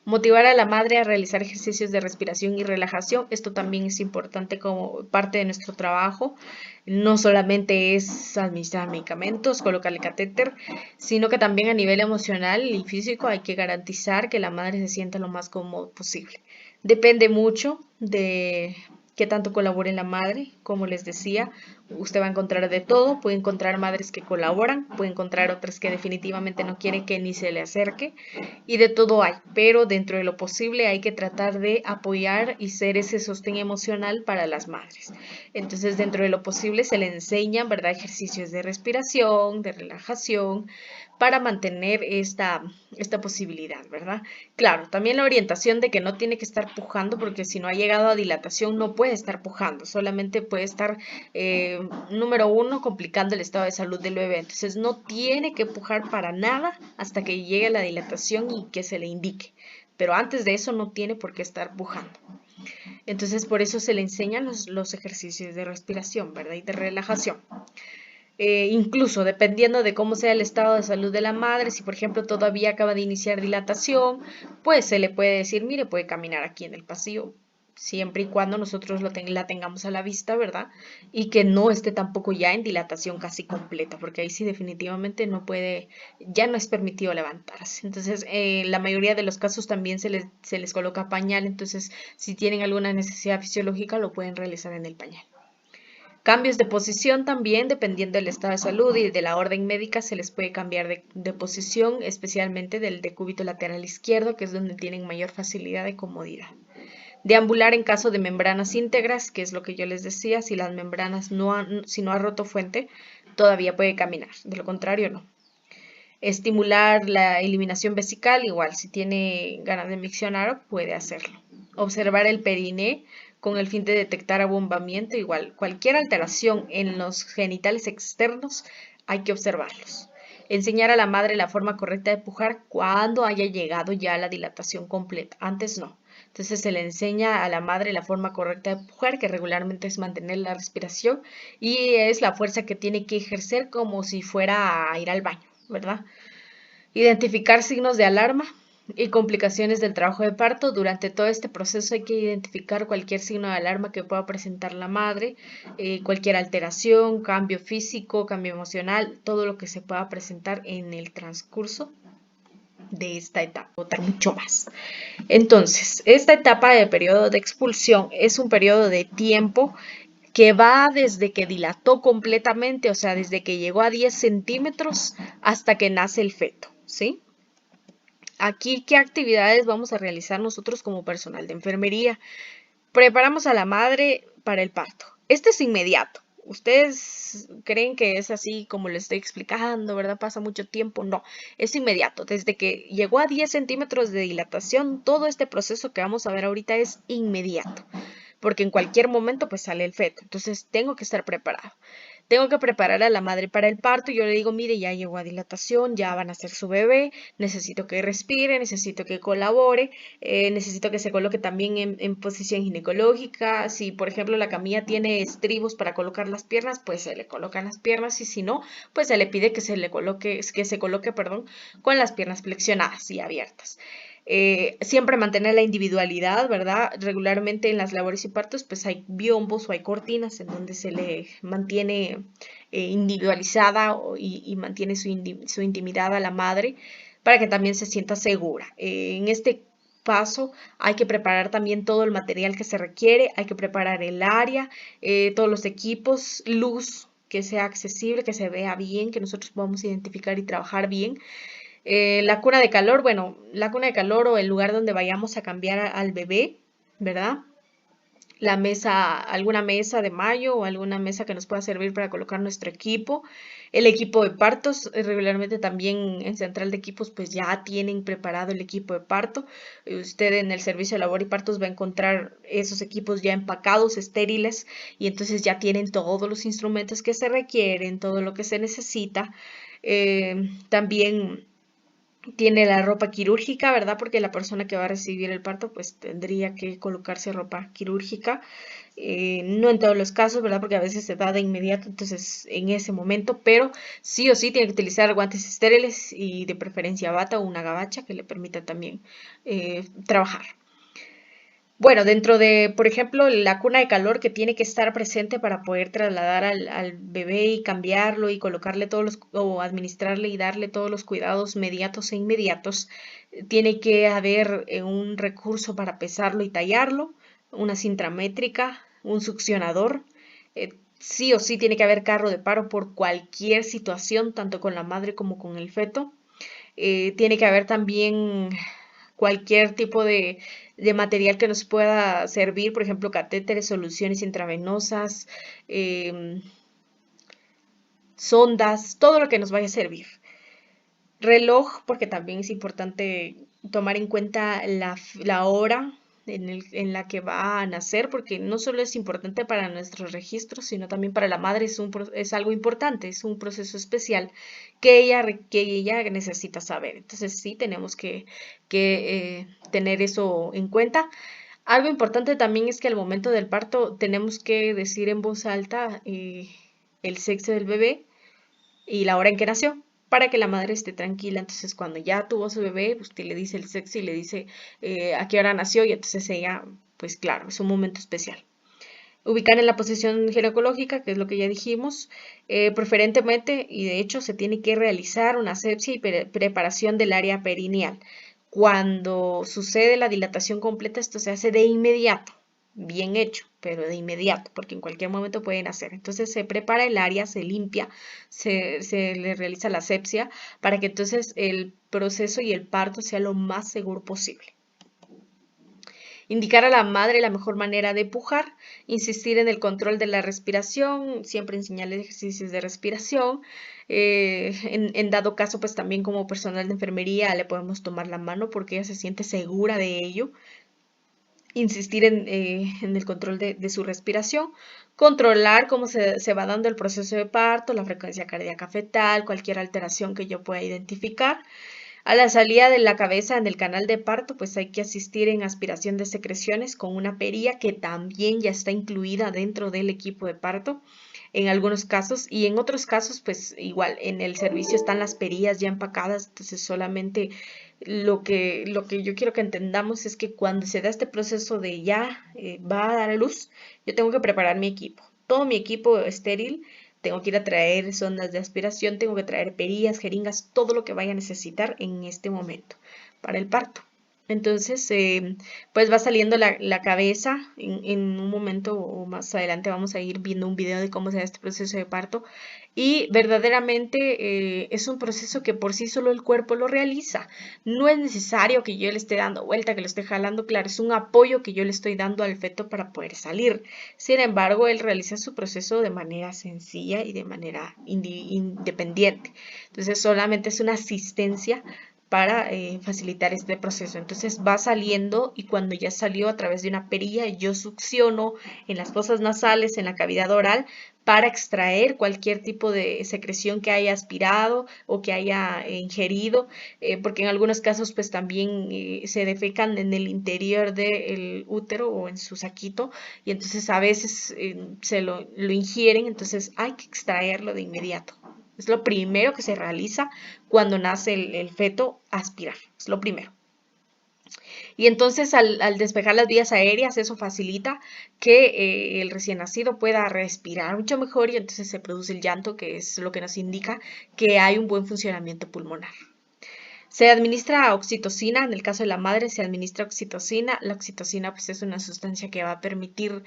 Motivar a la madre a realizar ejercicios de respiración y relajación. Esto también es importante como parte de nuestro trabajo. No solamente es administrar medicamentos, colocarle catéter, sino que también a nivel emocional y físico hay que garantizar que la madre se sienta lo más cómodo posible. Depende mucho de qué tanto colabore la madre. Como les decía, usted va a encontrar de todo. Puede encontrar madres que colaboran, puede encontrar otras que definitivamente no quieren que ni se le acerque, y de todo hay, pero dentro de lo posible hay que tratar de apoyar y ser ese sostén emocional para las madres. Entonces, dentro de lo posible se le enseñan, ¿verdad?, ejercicios de respiración, de relajación, para mantener esta posibilidad, ¿verdad? Claro, también la orientación de que no tiene que estar pujando, porque si no ha llegado a dilatación no puede estar pujando, solamente puede estar, número uno, complicando el estado de salud del bebé. Entonces no tiene que pujar para nada hasta que llegue a la dilatación y que se le indique. Pero antes de eso no tiene por qué estar pujando. Entonces por eso se le enseñan los ejercicios de respiración, ¿verdad? Y de relajación. Incluso dependiendo de cómo sea el estado de salud de la madre, si por ejemplo todavía acaba de iniciar dilatación, pues se le puede decir, mire, puede caminar aquí en el pasillo, siempre y cuando nosotros la tengamos a la vista, ¿verdad? Y que no esté tampoco ya en dilatación casi completa, porque ahí sí definitivamente no puede, ya no es permitido levantarse. Entonces, la mayoría de los casos también se les coloca pañal, entonces si tienen alguna necesidad fisiológica lo pueden realizar en el pañal. Cambios de posición también, dependiendo del estado de salud y de la orden médica, se les puede cambiar de posición, especialmente del decúbito lateral izquierdo, que es donde tienen mayor facilidad de comodidad. Deambular en caso de membranas íntegras, que es lo que yo les decía, si las membranas si no ha roto fuente, todavía puede caminar, de lo contrario no. Estimular la eliminación vesical, igual, si tiene ganas de miccionar, puede hacerlo. Observar el periné con el fin de detectar abombamiento, igual, cualquier alteración en los genitales externos hay que observarlos. Enseñar a la madre la forma correcta de pujar cuando haya llegado ya a la dilatación completa, antes no. Entonces se le enseña a la madre la forma correcta de pujar, que regularmente es mantener la respiración y es la fuerza que tiene que ejercer como si fuera a ir al baño, ¿verdad? Identificar signos de alarma y complicaciones del trabajo de parto. Durante todo este proceso hay que identificar cualquier signo de alarma que pueda presentar la madre, cualquier alteración, cambio físico, cambio emocional, todo lo que se pueda presentar en el transcurso de esta etapa, mucho más. Entonces, esta etapa de periodo de expulsión es un periodo de tiempo que va desde que dilató completamente, o sea, desde que llegó a 10 centímetros hasta que nace el feto, ¿sí? Aquí, ¿qué actividades vamos a realizar nosotros como personal de enfermería? Preparamos a la madre para el parto. Este es inmediato. Ustedes creen que es así como les estoy explicando, ¿verdad? Pasa mucho tiempo. No, es inmediato. Desde que llegó a 10 centímetros de dilatación, todo este proceso que vamos a ver ahorita es inmediato, porque en cualquier momento pues sale el feto. Entonces tengo que estar preparado. Tengo que preparar a la madre para el parto. Yo le digo, mire, ya llegó a dilatación, ya van a ser su bebé, necesito que respire, necesito que colabore, necesito que se coloque también en posición ginecológica. Si, por ejemplo, la camilla tiene estribos para colocar las piernas, pues se le colocan las piernas, y si no, pues se le pide que se coloque, perdón, con las piernas flexionadas y abiertas. Siempre mantener la individualidad, ¿verdad? Regularmente en las labores y partos pues hay biombos o hay cortinas en donde se le mantiene individualizada y mantiene su intimidad a la madre para que también se sienta segura. En este paso hay que preparar también todo el material que se requiere, hay que preparar el área, todos los equipos, luz que sea accesible, que se vea bien, que nosotros podamos identificar y trabajar bien. La cuna de calor, bueno, la cuna de calor o el lugar donde vayamos a cambiar al bebé, ¿verdad? La mesa, alguna mesa de mayo o alguna mesa que nos pueda servir para colocar nuestro equipo. El equipo de partos, regularmente también en central de equipos pues ya tienen preparado el equipo de parto. Usted en el servicio de labor y partos va a encontrar esos equipos ya empacados, estériles, y entonces ya tienen todos los instrumentos que se requieren, todo lo que se necesita. También tiene la ropa quirúrgica, ¿verdad? Porque la persona que va a recibir el parto pues tendría que colocarse ropa quirúrgica. No en todos los casos, ¿verdad? Porque a veces se da de inmediato, entonces en ese momento, pero sí o sí tiene que utilizar guantes estériles y de preferencia bata o una gabacha que le permita también trabajar. Bueno, dentro de, por ejemplo, la cuna de calor que tiene que estar presente para poder trasladar al bebé y cambiarlo y colocarle todos los, o administrarle y darle todos los cuidados mediatos e inmediatos, tiene que haber un recurso para pesarlo y tallarlo, una cinta métrica, un succionador. Sí o sí tiene que haber carro de paro por cualquier situación, tanto con la madre como con el feto. Tiene que haber también cualquier tipo de material que nos pueda servir, por ejemplo, catéteres, soluciones intravenosas, sondas, todo lo que nos vaya a servir. Reloj, porque también es importante tomar en cuenta la hora en la que va a nacer, porque no solo es importante para nuestros registros, sino también para la madre es algo importante, es un proceso especial que ella necesita saber. Entonces sí tenemos que tener eso en cuenta. Algo importante también es que al momento del parto tenemos que decir en voz alta el sexo del bebé y la hora en que nació, para que la madre esté tranquila. Entonces, cuando ya tuvo su bebé, usted le dice el sexo y le dice a qué hora nació, y entonces ella, pues claro, es un momento especial. Ubicar en la posición ginecológica, que es lo que ya dijimos, preferentemente, y de hecho se tiene que realizar una asepsia y preparación del área perineal. Cuando sucede la dilatación completa, esto se hace de inmediato, bien hecho, pero de inmediato, porque en cualquier momento pueden hacer. Entonces se prepara el área, se limpia, se le realiza la asepsia para que entonces el proceso y el parto sea lo más seguro posible. Indicar a la madre la mejor manera de pujar, insistir en el control de la respiración, siempre enseñarle ejercicios de respiración. En dado caso, pues también como personal de enfermería le podemos tomar la mano porque ella se siente segura de ello. Insistir en el control de su respiración, controlar cómo se va dando el proceso de parto, la frecuencia cardíaca fetal, cualquier alteración que yo pueda identificar. A la salida de la cabeza en el canal de parto, pues hay que asistir en aspiración de secreciones con una pería que también ya está incluida dentro del equipo de parto en algunos casos, y en otros casos pues igual en el servicio están las perillas ya empacadas. Entonces solamente lo que yo quiero que entendamos es que cuando se da este proceso de ya va a dar a luz, yo tengo que preparar mi equipo, todo mi equipo estéril. Tengo que ir a traer sondas de aspiración, tengo que traer perillas, jeringas, todo lo que vaya a necesitar en este momento para el parto. Entonces, pues va saliendo la cabeza en un momento o más adelante vamos a ir viendo un video de cómo se da este proceso de parto, y verdaderamente es un proceso que por sí solo el cuerpo lo realiza. No es necesario que yo le esté dando vuelta, que lo esté jalando, claro, es un apoyo que yo le estoy dando al feto para poder salir. Sin embargo, él realiza su proceso de manera sencilla y de manera independiente. Entonces, solamente es una asistencia para facilitar este proceso. Entonces va saliendo, y cuando ya salió a través de una perilla, yo succiono en las fosas nasales, en la cavidad oral, para extraer cualquier tipo de secreción que haya aspirado o que haya ingerido, porque en algunos casos pues también se defecan en el interior del útero o en su saquito, y entonces a veces se lo ingieren, entonces hay que extraerlo de inmediato. Es lo primero que se realiza cuando nace el feto, aspirar, es lo primero. Y entonces al despejar las vías aéreas, eso facilita que el recién nacido pueda respirar mucho mejor, y entonces se produce el llanto, que es lo que nos indica que hay un buen funcionamiento pulmonar. Se administra oxitocina, en el caso de la madre se administra oxitocina. La oxitocina pues es una sustancia que va a permitir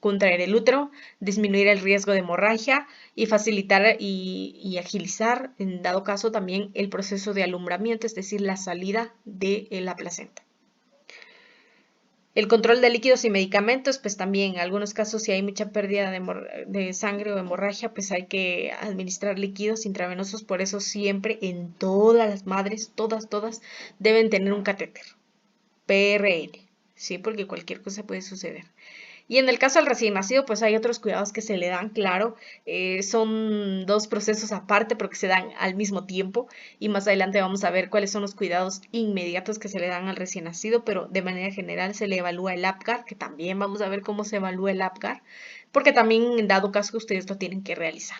contraer el útero, disminuir el riesgo de hemorragia y facilitar y agilizar, en dado caso, también el proceso de alumbramiento, es decir, la salida de la placenta. El control de líquidos y medicamentos, pues también en algunos casos si hay mucha pérdida de sangre o hemorragia, pues hay que administrar líquidos intravenosos, por eso siempre en todas las madres, todas, deben tener un catéter, PRN, ¿sí? Porque cualquier cosa puede suceder. Y en el caso del recién nacido, pues hay otros cuidados que se le dan, claro, son dos procesos aparte porque se dan al mismo tiempo y más adelante vamos a ver cuáles son los cuidados inmediatos que se le dan al recién nacido, pero de manera general se le evalúa el APGAR, que también vamos a ver cómo se evalúa el APGAR, porque también en dado caso ustedes lo tienen que realizar.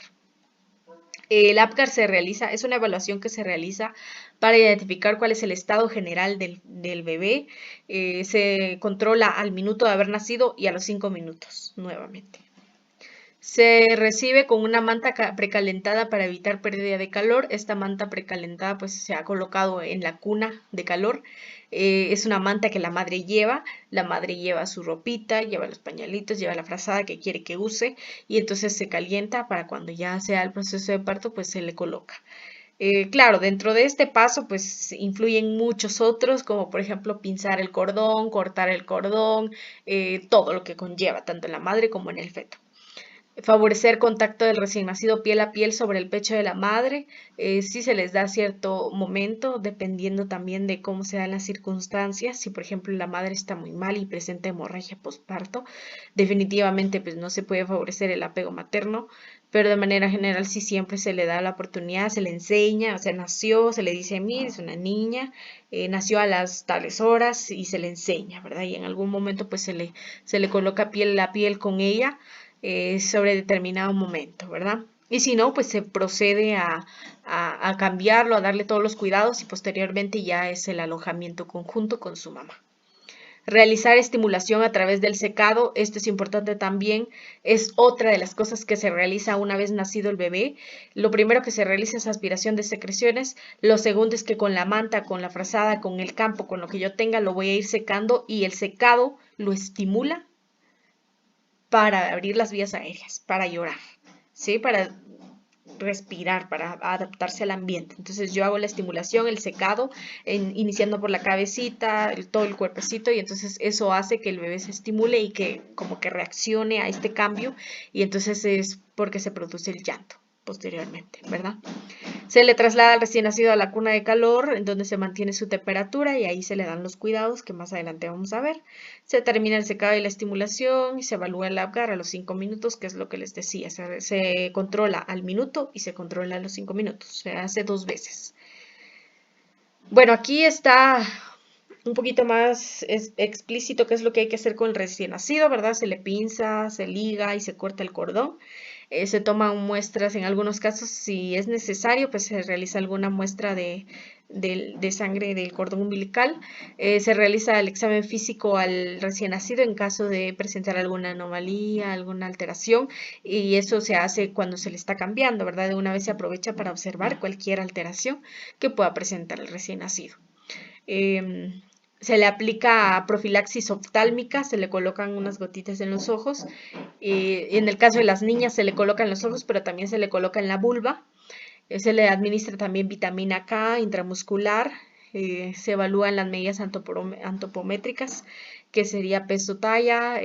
El APGAR es una evaluación que se realiza para identificar cuál es el estado general del bebé. Se controla al minuto de haber nacido y a los 5 minutos nuevamente. Se recibe con una manta precalentada para evitar pérdida de calor. Esta manta precalentada pues se ha colocado en la cuna de calor. Es una manta que la madre lleva. La madre lleva su ropita, lleva los pañalitos, lleva la frazada que quiere que use y entonces se calienta para cuando ya sea el proceso de parto pues se le coloca. Claro, dentro de este paso pues influyen muchos otros, como por ejemplo pinzar el cordón, cortar el cordón, todo lo que conlleva, tanto en la madre como en el feto. Favorecer contacto del recién nacido piel a piel sobre el pecho de la madre, si se les da cierto momento, dependiendo también de cómo se dan las circunstancias. Si por ejemplo la madre está muy mal y presenta hemorragia postparto, definitivamente pues no se puede favorecer el apego materno, pero de manera general sí siempre se le da la oportunidad, se le enseña, o sea, nació, se le dice, mire, es una niña, nació a las tales horas y se le enseña, ¿verdad? Y en algún momento pues se le coloca piel a piel con ella sobre determinado momento, ¿verdad? Y si no, pues se procede a cambiarlo, a darle todos los cuidados y posteriormente ya es el alojamiento conjunto con su mamá. Realizar estimulación a través del secado, esto es importante también, es otra de las cosas que se realiza una vez nacido el bebé. Lo primero que se realiza es aspiración de secreciones, lo segundo es que con la manta, con la frazada, con el campo, con lo que yo tenga, lo voy a ir secando y el secado lo estimula para abrir las vías aéreas, para llorar, ¿sí? Para respirar, para adaptarse al ambiente. Entonces yo hago la estimulación, el secado, iniciando por la cabecita, todo el cuerpecito, y entonces eso hace que el bebé se estimule y que como que reaccione a este cambio, y entonces es porque se produce el llanto posteriormente, ¿verdad? Se le traslada al recién nacido a la cuna de calor, en donde se mantiene su temperatura y ahí se le dan los cuidados que más adelante vamos a ver. Se termina el secado y la estimulación y se evalúa el APGAR a los 5 minutos, que es lo que les decía. Se controla al minuto y se controla a los 5 minutos. Se hace 2 veces. Bueno, aquí está un poquito más explícito qué es lo que hay que hacer con el recién nacido, ¿verdad? Se le pinza, se liga y se corta el cordón. Se toman muestras en algunos casos, si es necesario, pues se realiza alguna muestra de sangre del cordón umbilical. Se realiza el examen físico al recién nacido en caso de presentar alguna anomalía, alguna alteración, y eso se hace cuando se le está cambiando, ¿verdad? De una vez se aprovecha para observar cualquier alteración que pueda presentar el recién nacido. Se le aplica profilaxis oftálmica, se le colocan unas gotitas en los ojos. En el caso de las niñas se le coloca en los ojos, pero también se le coloca en la vulva. Se le administra también vitamina K intramuscular. Se evalúan las medidas antropométricas, que sería peso talla,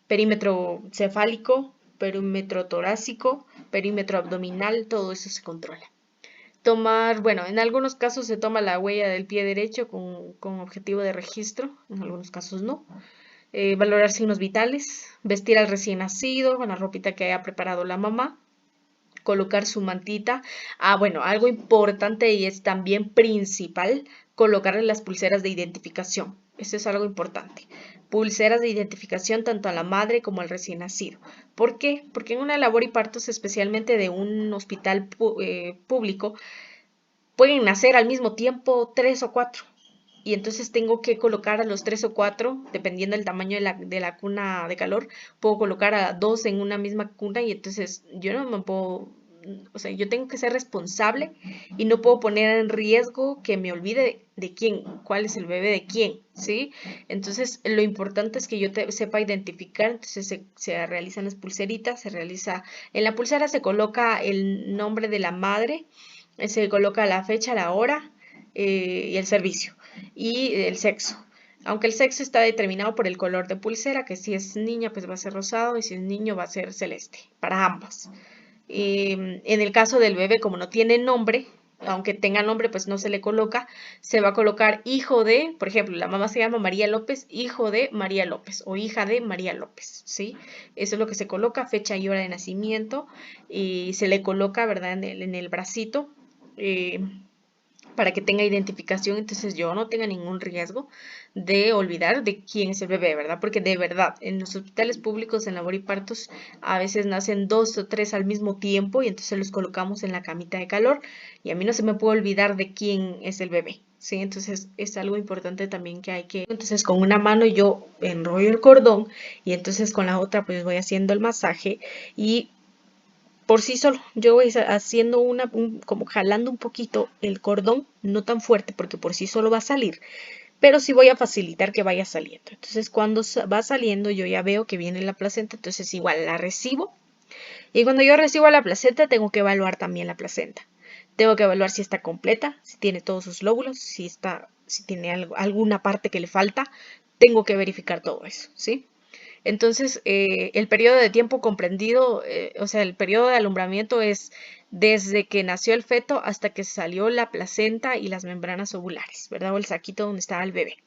perímetro cefálico, perímetro torácico, perímetro abdominal, todo eso se controla. Bueno, en algunos casos se toma la huella del pie derecho con objetivo de registro, en algunos casos no. Valorar signos vitales, vestir al recién nacido con la ropita que haya preparado la mamá, colocar su mantita. Bueno, algo importante y es también principal, colocarle las pulseras de identificación. Eso es algo importante. Pulseras de identificación tanto a la madre como al recién nacido. ¿Por qué? Porque en una labor y partos, especialmente de un hospital público, pueden nacer al mismo tiempo 3 o 4. Y entonces tengo que colocar a los 3 o 4, dependiendo del tamaño de la cuna de calor, puedo colocar a 2 en una misma cuna y entonces yo no me puedo o sea, yo tengo que ser responsable y no puedo poner en riesgo que me olvide de quién, cuál es el bebé de quién, ¿sí? Entonces, lo importante es que yo sepa identificar, entonces se realizan las pulseritas, en la pulsera se coloca el nombre de la madre, se coloca la fecha, la hora y el servicio y el sexo. Aunque el sexo está determinado por el color de pulsera, que si es niña pues va a ser rosado y si es niño va a ser celeste, para ambas. En el caso del bebé, como no tiene nombre, aunque tenga nombre, pues no se le coloca, se va a colocar hijo de, por ejemplo, la mamá se llama María López, hijo de María López o hija de María López, ¿sí? Eso es lo que se coloca, fecha y hora de nacimiento, y se le coloca, ¿verdad?, en el bracito. Eh, para que tenga identificación, entonces yo no tenga ningún riesgo de olvidar de quién es el bebé, ¿verdad? Porque de verdad, en los hospitales públicos en labor y partos a veces nacen 2 o 3 al mismo tiempo y entonces los colocamos en la camita de calor y a mí no se me puede olvidar de quién es el bebé, ¿sí? Entonces es algo importante también que hay que... Entonces con una mano yo enrollo el cordón y entonces con la otra pues voy haciendo el masaje y por sí solo. Yo voy haciendo como jalando un poquito el cordón, no tan fuerte porque por sí solo va a salir, pero sí voy a facilitar que vaya saliendo. Entonces cuando va saliendo yo ya veo que viene la placenta, entonces igual la recibo y cuando yo recibo la placenta tengo que evaluar también la placenta. Tengo que evaluar si está completa, si tiene todos sus lóbulos, si tiene alguna parte que le falta. Tengo que verificar todo eso, ¿sí? Entonces, el periodo de tiempo comprendido, o sea, el periodo de alumbramiento es desde que nació el feto hasta que salió la placenta y las membranas ovulares, ¿verdad? O el saquito donde estaba el bebé.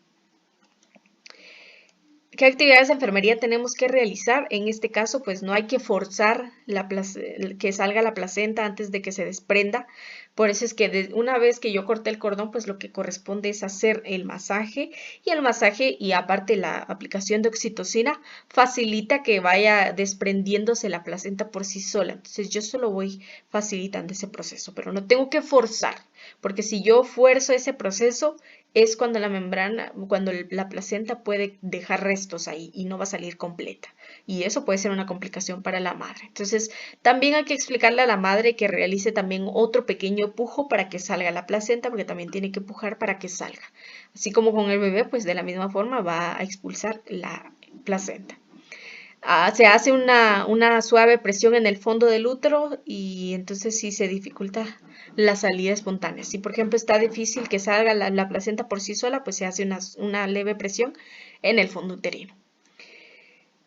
¿Qué actividades de enfermería tenemos que realizar? En este caso, pues no hay que forzar que salga la placenta antes de que se desprenda. Por eso es que una vez que yo corté el cordón, pues lo que corresponde es hacer el masaje. Y el masaje y aparte la aplicación de oxitocina facilita que vaya desprendiéndose la placenta por sí sola. Entonces yo solo voy facilitando ese proceso, pero no tengo que forzar, porque si yo fuerzo ese proceso, es cuando la placenta puede dejar restos ahí y no va a salir completa. Y eso puede ser una complicación para la madre. Entonces, también hay que explicarle a la madre que realice también otro pequeño pujo para que salga la placenta, porque también tiene que pujar para que salga. Así como con el bebé, pues de la misma forma va a expulsar la placenta. Se hace una suave presión en el fondo del útero y entonces sí se dificulta la salida espontánea. Si por ejemplo está difícil que salga la placenta por sí sola, pues se hace una leve presión en el fondo uterino.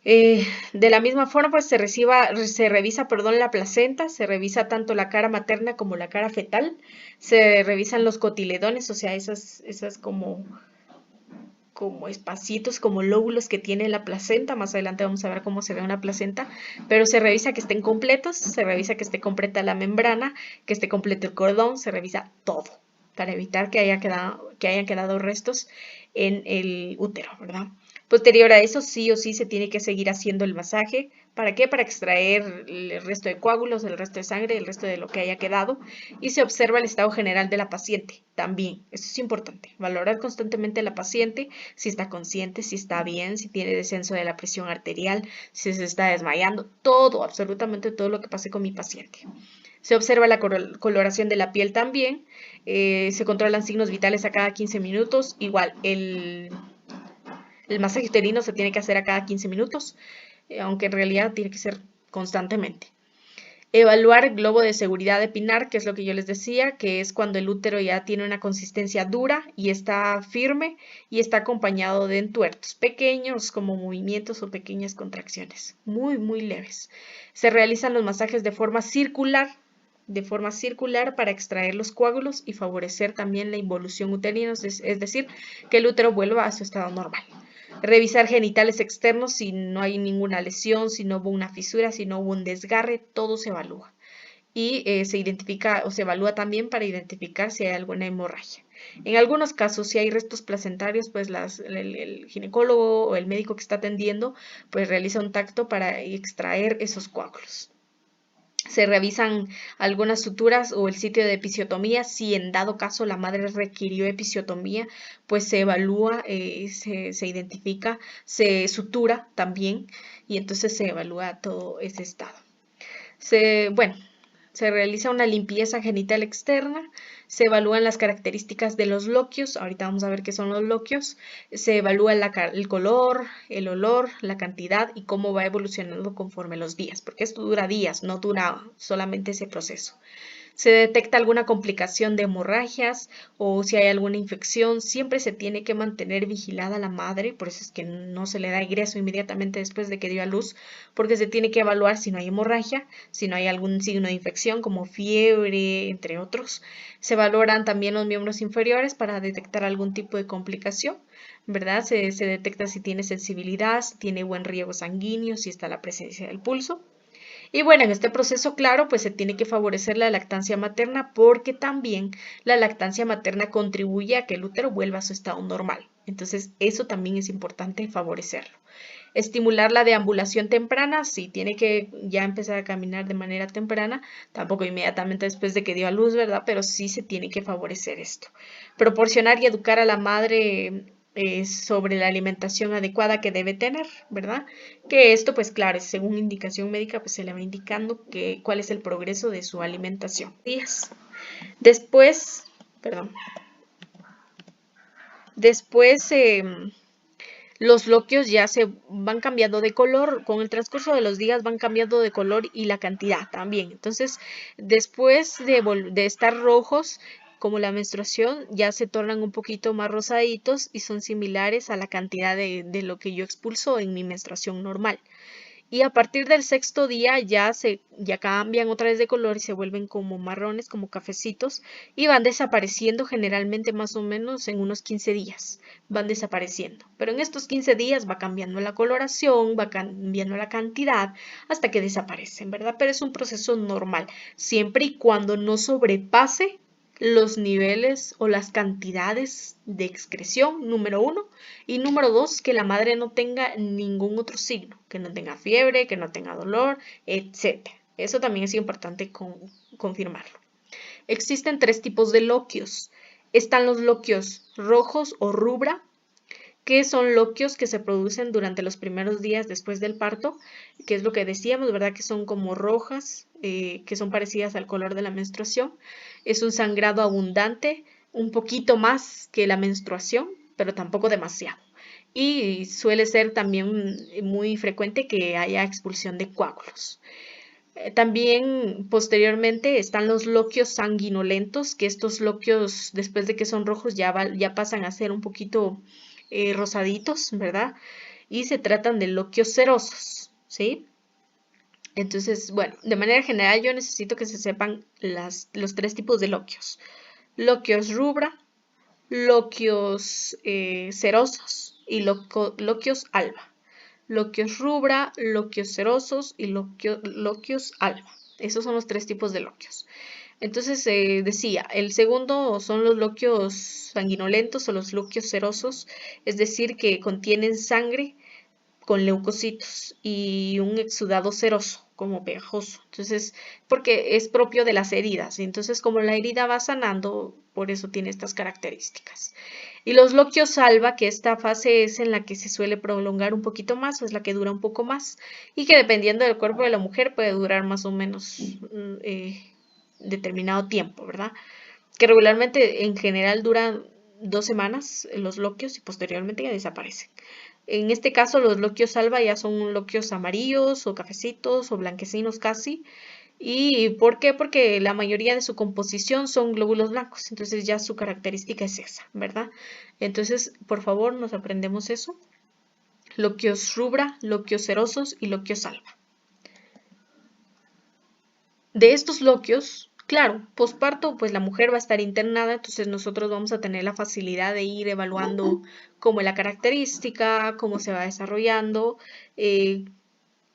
De la misma forma, pues se revisa, la placenta, se revisa tanto la cara materna como la cara fetal, se revisan los cotiledones, o sea, esas como espacitos, como lóbulos que tiene la placenta. Más adelante vamos a ver cómo se ve una placenta, pero se revisa que estén completos, se revisa que esté completa la membrana, que esté completo el cordón, se revisa todo para evitar que hayan quedado restos en el útero, ¿verdad? Posterior a eso, sí o sí se tiene que seguir haciendo el masaje. ¿Para qué? Para extraer el resto de coágulos, el resto de sangre, el resto de lo que haya quedado. Y se observa el estado general de la paciente también. Eso es importante. Valorar constantemente a la paciente, si está consciente, si está bien, si tiene descenso de la presión arterial, si se está desmayando. Todo, absolutamente todo lo que pase con mi paciente. Se observa la coloración de la piel también. Se controlan signos vitales a cada 15 minutos. Igual, el masaje uterino se tiene que hacer a cada 15 minutos, aunque en realidad tiene que ser constantemente. Evaluar el globo de seguridad de Pinar, que es lo que yo les decía, que es cuando el útero ya tiene una consistencia dura y está firme y está acompañado de entuertos pequeños como movimientos o pequeñas contracciones, muy, muy leves. Se realizan los masajes de forma circular para extraer los coágulos y favorecer también la involución uterina, es decir, que el útero vuelva a su estado normal. Revisar genitales externos si no hay ninguna lesión, si no hubo una fisura, si no hubo un desgarre, todo se evalúa. Y se identifica o se evalúa también para identificar si hay alguna hemorragia. En algunos casos, si hay restos placentarios, pues el ginecólogo o el médico que está atendiendo, pues realiza un tacto para extraer esos coágulos. Se revisan algunas suturas o el sitio de episiotomía. Si en dado caso la madre requirió episiotomía, pues se evalúa, se identifica, se sutura también y entonces se evalúa todo ese estado. Se realiza una limpieza genital externa, se evalúan las características de los loquios, ahorita vamos a ver qué son los loquios, se evalúa el color, el olor, la cantidad y cómo va evolucionando conforme los días, porque esto dura días, no dura solamente ese proceso. Se detecta alguna complicación de hemorragias o si hay alguna infección, siempre se tiene que mantener vigilada la madre, por eso es que no se le da ingreso inmediatamente después de que dio a luz, porque se tiene que evaluar si no hay hemorragia, si no hay algún signo de infección como fiebre, entre otros. Se valoran también los miembros inferiores para detectar algún tipo de complicación, ¿verdad? Se detecta si tiene sensibilidad, si tiene buen riego sanguíneo, si está la presencia del pulso. Y bueno, en este proceso, claro, pues se tiene que favorecer la lactancia materna porque también la lactancia materna contribuye a que el útero vuelva a su estado normal. Entonces, eso también es importante favorecerlo. Estimular la deambulación temprana, sí, tiene que ya empezar a caminar de manera temprana, tampoco inmediatamente después de que dio a luz, ¿verdad? Pero sí se tiene que favorecer esto. Proporcionar y educar a la madre sobre la alimentación adecuada que debe tener, ¿verdad? Que esto, pues claro, según indicación médica, pues se le va indicando cuál es el progreso de su alimentación. Después, perdón, después los loquios ya se van cambiando de color, con el transcurso de los días van cambiando de color y la cantidad también. Entonces, después de estar rojos, como la menstruación, ya se tornan un poquito más rosaditos y son similares a la cantidad de lo que yo expulso en mi menstruación normal. Y a partir del sexto día ya cambian otra vez de color y se vuelven como marrones, como cafecitos, y van desapareciendo generalmente más o menos en unos 15 días. Van desapareciendo. Pero en estos 15 días va cambiando la coloración, va cambiando la cantidad, hasta que desaparecen, ¿verdad? Pero es un proceso normal, siempre y cuando no sobrepase los niveles o las cantidades de excreción, número uno, y número dos, que la madre no tenga ningún otro signo, que no tenga fiebre, que no tenga dolor, etc. Eso también es importante confirmarlo. Existen tres tipos de loquios. Están los loquios rojos o rubra, que son loquios que se producen durante los primeros días después del parto, que es lo que decíamos, ¿verdad? Que son como rojas, que son parecidas al color de la menstruación. Es un sangrado abundante, un poquito más que la menstruación, pero tampoco demasiado. Y suele ser también muy frecuente que haya expulsión de coágulos. También posteriormente están los loquios sanguinolentos, que estos loquios después de que son rojos ya pasan a ser un poquito rosaditos, ¿verdad? Y se tratan de loquios serosos, ¿sí? Entonces, bueno, de manera general yo necesito que se sepan los tres tipos de loquios. Loquios rubra, loquios serosos y loquios alba. Loquios rubra, loquios serosos y loquios alba. Esos son los tres tipos de loquios. Entonces decía, el segundo son los loquios sanguinolentos o los loquios serosos, es decir, que contienen sangre con leucocitos y un exudado seroso, como pegajoso. Entonces, porque es propio de las heridas. Entonces, como la herida va sanando, por eso tiene estas características. Y los loquios alba, que esta fase es en la que se suele prolongar un poquito más, o es la que dura un poco más, y que dependiendo del cuerpo de la mujer puede durar más o menos determinado tiempo, ¿verdad? Que regularmente en general duran 2 semanas los loquios y posteriormente ya desaparecen. En este caso los loquios alba ya son loquios amarillos o cafecitos o blanquecinos casi. ¿Y por qué? Porque la mayoría de su composición son glóbulos blancos, entonces ya su característica es esa, ¿verdad? Entonces, por favor, nos aprendemos eso. Loquios rubra, loquios serosos y loquios alba. De estos loquios, claro, posparto, pues la mujer va a estar internada, entonces nosotros vamos a tener la facilidad de ir evaluando cómo es la característica, cómo se va desarrollando,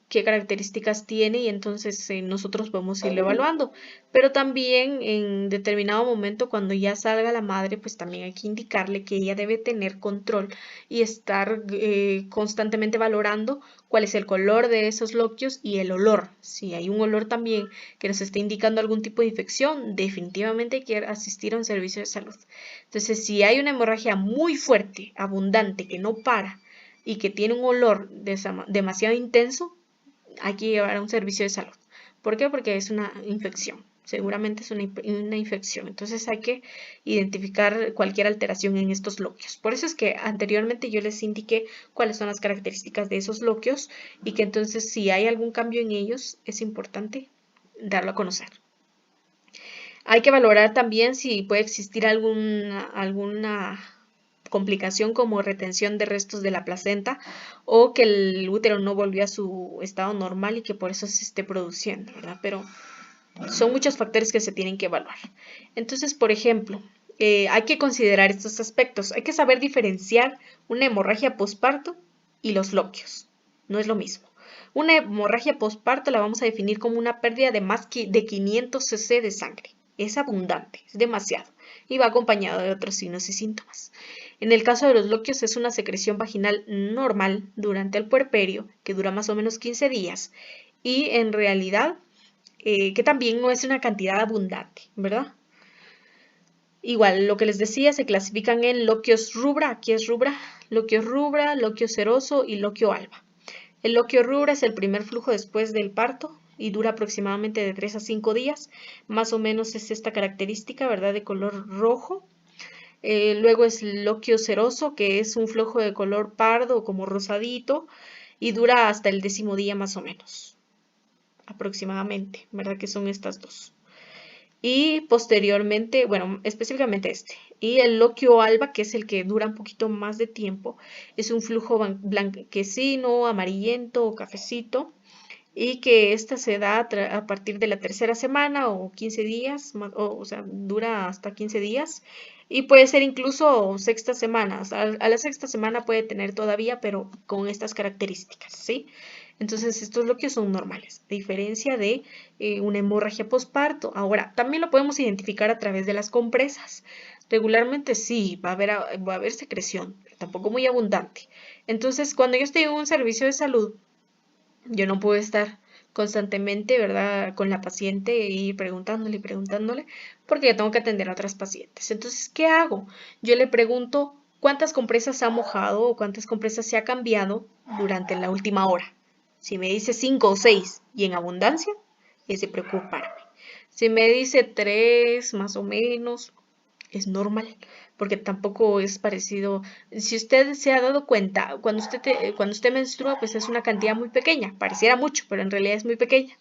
qué características tiene y entonces nosotros podemos irlo evaluando. Pero también en determinado momento cuando ya salga la madre, pues también hay que indicarle que ella debe tener control y estar constantemente valorando cuál es el color de esos loquios y el olor. Si hay un olor también que nos esté indicando algún tipo de infección, definitivamente hay que asistir a un servicio de salud. Entonces, si hay una hemorragia muy fuerte, abundante, que no para y que tiene un olor demasiado intenso, hay que llevar a un servicio de salud. ¿Por qué? Porque es una infección. seguramente es una infección. Entonces hay que identificar cualquier alteración en estos loquios. Por eso es que anteriormente yo les indiqué cuáles son las características de esos loquios y que entonces si hay algún cambio en ellos es importante darlo a conocer. Hay que valorar también si puede existir alguna complicación como retención de restos de la placenta o que el útero no volvió a su estado normal y que por eso se esté produciendo, ¿verdad? Pero son muchos factores que se tienen que evaluar. Entonces, por ejemplo, hay que considerar estos aspectos. Hay que saber diferenciar una hemorragia posparto y los loquios. No es lo mismo. Una hemorragia posparto la vamos a definir como una pérdida de más de 500 cc de sangre. Es abundante, es demasiado y va acompañado de otros signos y síntomas. En el caso de los loquios es una secreción vaginal normal durante el puerperio que dura más o menos 15 días y en realidad que también no es una cantidad abundante, ¿verdad? Igual, lo que les decía, se clasifican en loquios rubra, aquí es rubra, loquio seroso y loquio alba. El loquio rubra es el primer flujo después del parto y dura aproximadamente de 3 a 5 días, más o menos es esta característica, ¿verdad? De color rojo. Luego es loquio seroso, que es un flujo de color pardo como rosadito y dura hasta el 10º día más o menos, aproximadamente, ¿verdad? Que son estas dos. Y posteriormente, bueno, específicamente este. Y el loquio alba, que es el que dura un poquito más de tiempo, es un flujo blanquecino, amarillento o cafecito, y que esta se da a partir de la 3ª semana o 15 días, o sea, dura hasta 15 días, y puede ser incluso 6ª semana. A la 6ª semana puede tener todavía, pero con estas características, ¿sí? Entonces, estos loquios son normales, a diferencia de una hemorragia posparto. Ahora, también lo podemos identificar a través de las compresas. Regularmente sí, va a haber secreción, pero tampoco muy abundante. Entonces, cuando yo estoy en un servicio de salud, yo no puedo estar constantemente, ¿verdad?, con la paciente y preguntándole, porque yo tengo que atender a otras pacientes. Entonces, ¿qué hago? Yo le pregunto cuántas compresas ha mojado o cuántas compresas se ha cambiado durante la última hora. Si me dice 5 o 6 y en abundancia, es de preocuparme. Si me dice 3 más o menos, es normal, porque tampoco es parecido. Si usted se ha dado cuenta, cuando usted menstrua, pues es una cantidad muy pequeña, pareciera mucho, pero en realidad es muy pequeña.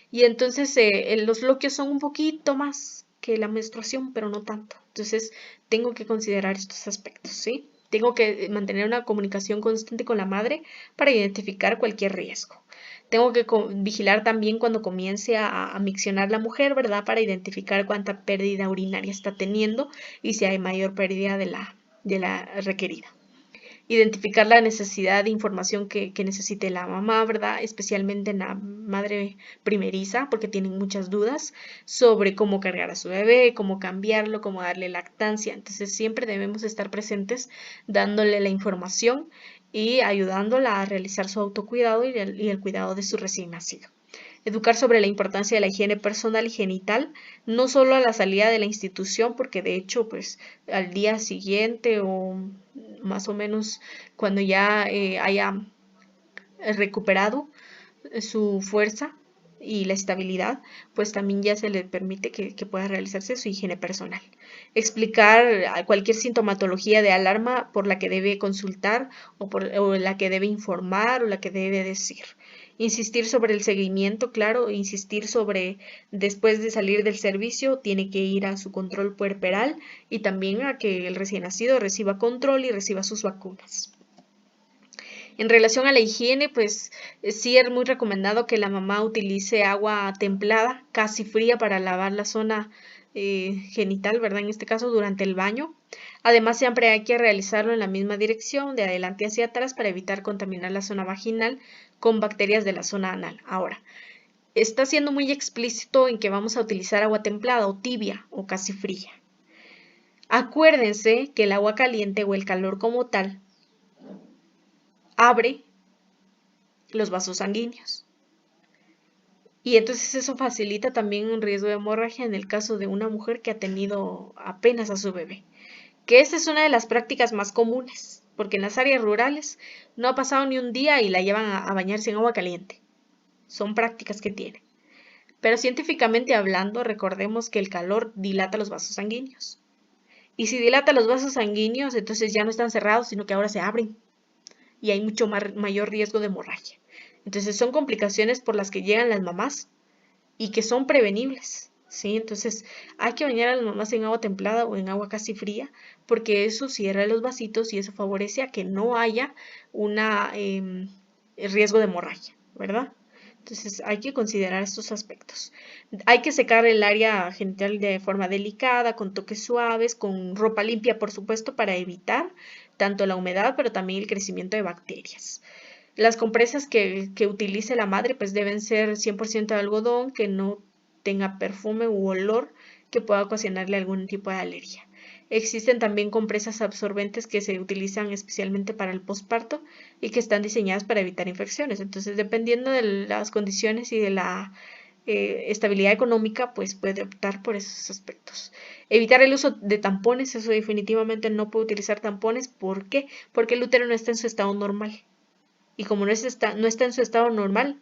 Y entonces los loquios son un poquito más que la menstruación, pero no tanto. Entonces tengo que considerar estos aspectos, ¿sí? Tengo que mantener una comunicación constante con la madre para identificar cualquier riesgo. Tengo que vigilar también cuando comience a miccionar la mujer, ¿verdad? Para identificar cuánta pérdida urinaria está teniendo y si hay mayor pérdida de la requerida. Identificar la necesidad de información que necesite la mamá, ¿verdad? Especialmente en la madre primeriza, porque tienen muchas dudas sobre cómo cargar a su bebé, cómo cambiarlo, cómo darle lactancia. Entonces siempre debemos estar presentes dándole la información y ayudándola a realizar su autocuidado y el cuidado de su recién nacido. Educar sobre la importancia de la higiene personal y genital, no solo a la salida de la institución, porque de hecho, pues al día siguiente o más o menos cuando ya haya recuperado su fuerza y la estabilidad, pues también ya se le permite que pueda realizarse su higiene personal. Explicar cualquier sintomatología de alarma por la que debe consultar o la que debe informar o la que debe decir. Insistir sobre el seguimiento, claro, insistir sobre después de salir del servicio tiene que ir a su control puerperal y también a que el recién nacido reciba control y reciba sus vacunas. En relación a la higiene, pues sí es muy recomendado que la mamá utilice agua templada, casi fría, para lavar la zona genital, ¿verdad? En este caso, durante el baño. Además, siempre hay que realizarlo en la misma dirección, de adelante hacia atrás, para evitar contaminar la zona vaginal con bacterias de la zona anal. Ahora, está siendo muy explícito en que vamos a utilizar agua templada o tibia o casi fría. Acuérdense que el agua caliente o el calor como tal abre los vasos sanguíneos. Y entonces eso facilita también un riesgo de hemorragia en el caso de una mujer que ha tenido apenas a su bebé. Que esta es una de las prácticas más comunes, porque en las áreas rurales no ha pasado ni un día y la llevan a bañarse en agua caliente. Son prácticas que tienen. Pero científicamente hablando, recordemos que el calor dilata los vasos sanguíneos. Y si dilata los vasos sanguíneos, entonces ya no están cerrados, sino que ahora se abren y hay mucho mayor riesgo de hemorragia. Entonces son complicaciones por las que llegan las mamás y que son prevenibles, ¿sí? Entonces hay que bañar a las mamás en agua templada o en agua casi fría porque eso cierra los vasitos y eso favorece a que no haya un riesgo de hemorragia, ¿verdad? Entonces hay que considerar estos aspectos. Hay que secar el área genital de forma delicada, con toques suaves, con ropa limpia, por supuesto, para evitar tanto la humedad, pero también el crecimiento de bacterias. Las compresas que utilice la madre pues deben ser 100% de algodón, que no tenga perfume u olor que pueda ocasionarle algún tipo de alergia. Existen también compresas absorbentes que se utilizan especialmente para el posparto y que están diseñadas para evitar infecciones. Entonces, dependiendo de las condiciones y de la estabilidad económica, pues puede optar por esos aspectos. Evitar el uso de tampones, eso definitivamente no puede utilizar tampones. ¿Por qué? Porque el útero no está en su estado normal. Y como no está en su estado normal,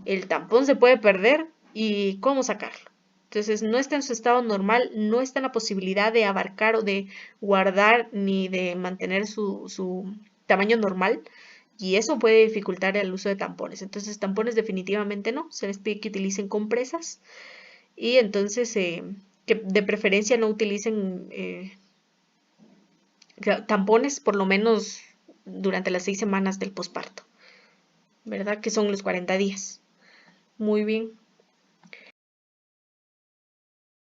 el tampón se puede perder y ¿cómo sacarlo? Entonces no está en su estado normal, no está en la posibilidad de abarcar o de guardar ni de mantener su tamaño normal y eso puede dificultar el uso de tampones. Entonces tampones definitivamente no, se les pide que utilicen compresas y entonces que de preferencia no utilicen tampones por lo menos durante las 6 semanas del posparto, ¿verdad? Que son los 40 días. Muy bien.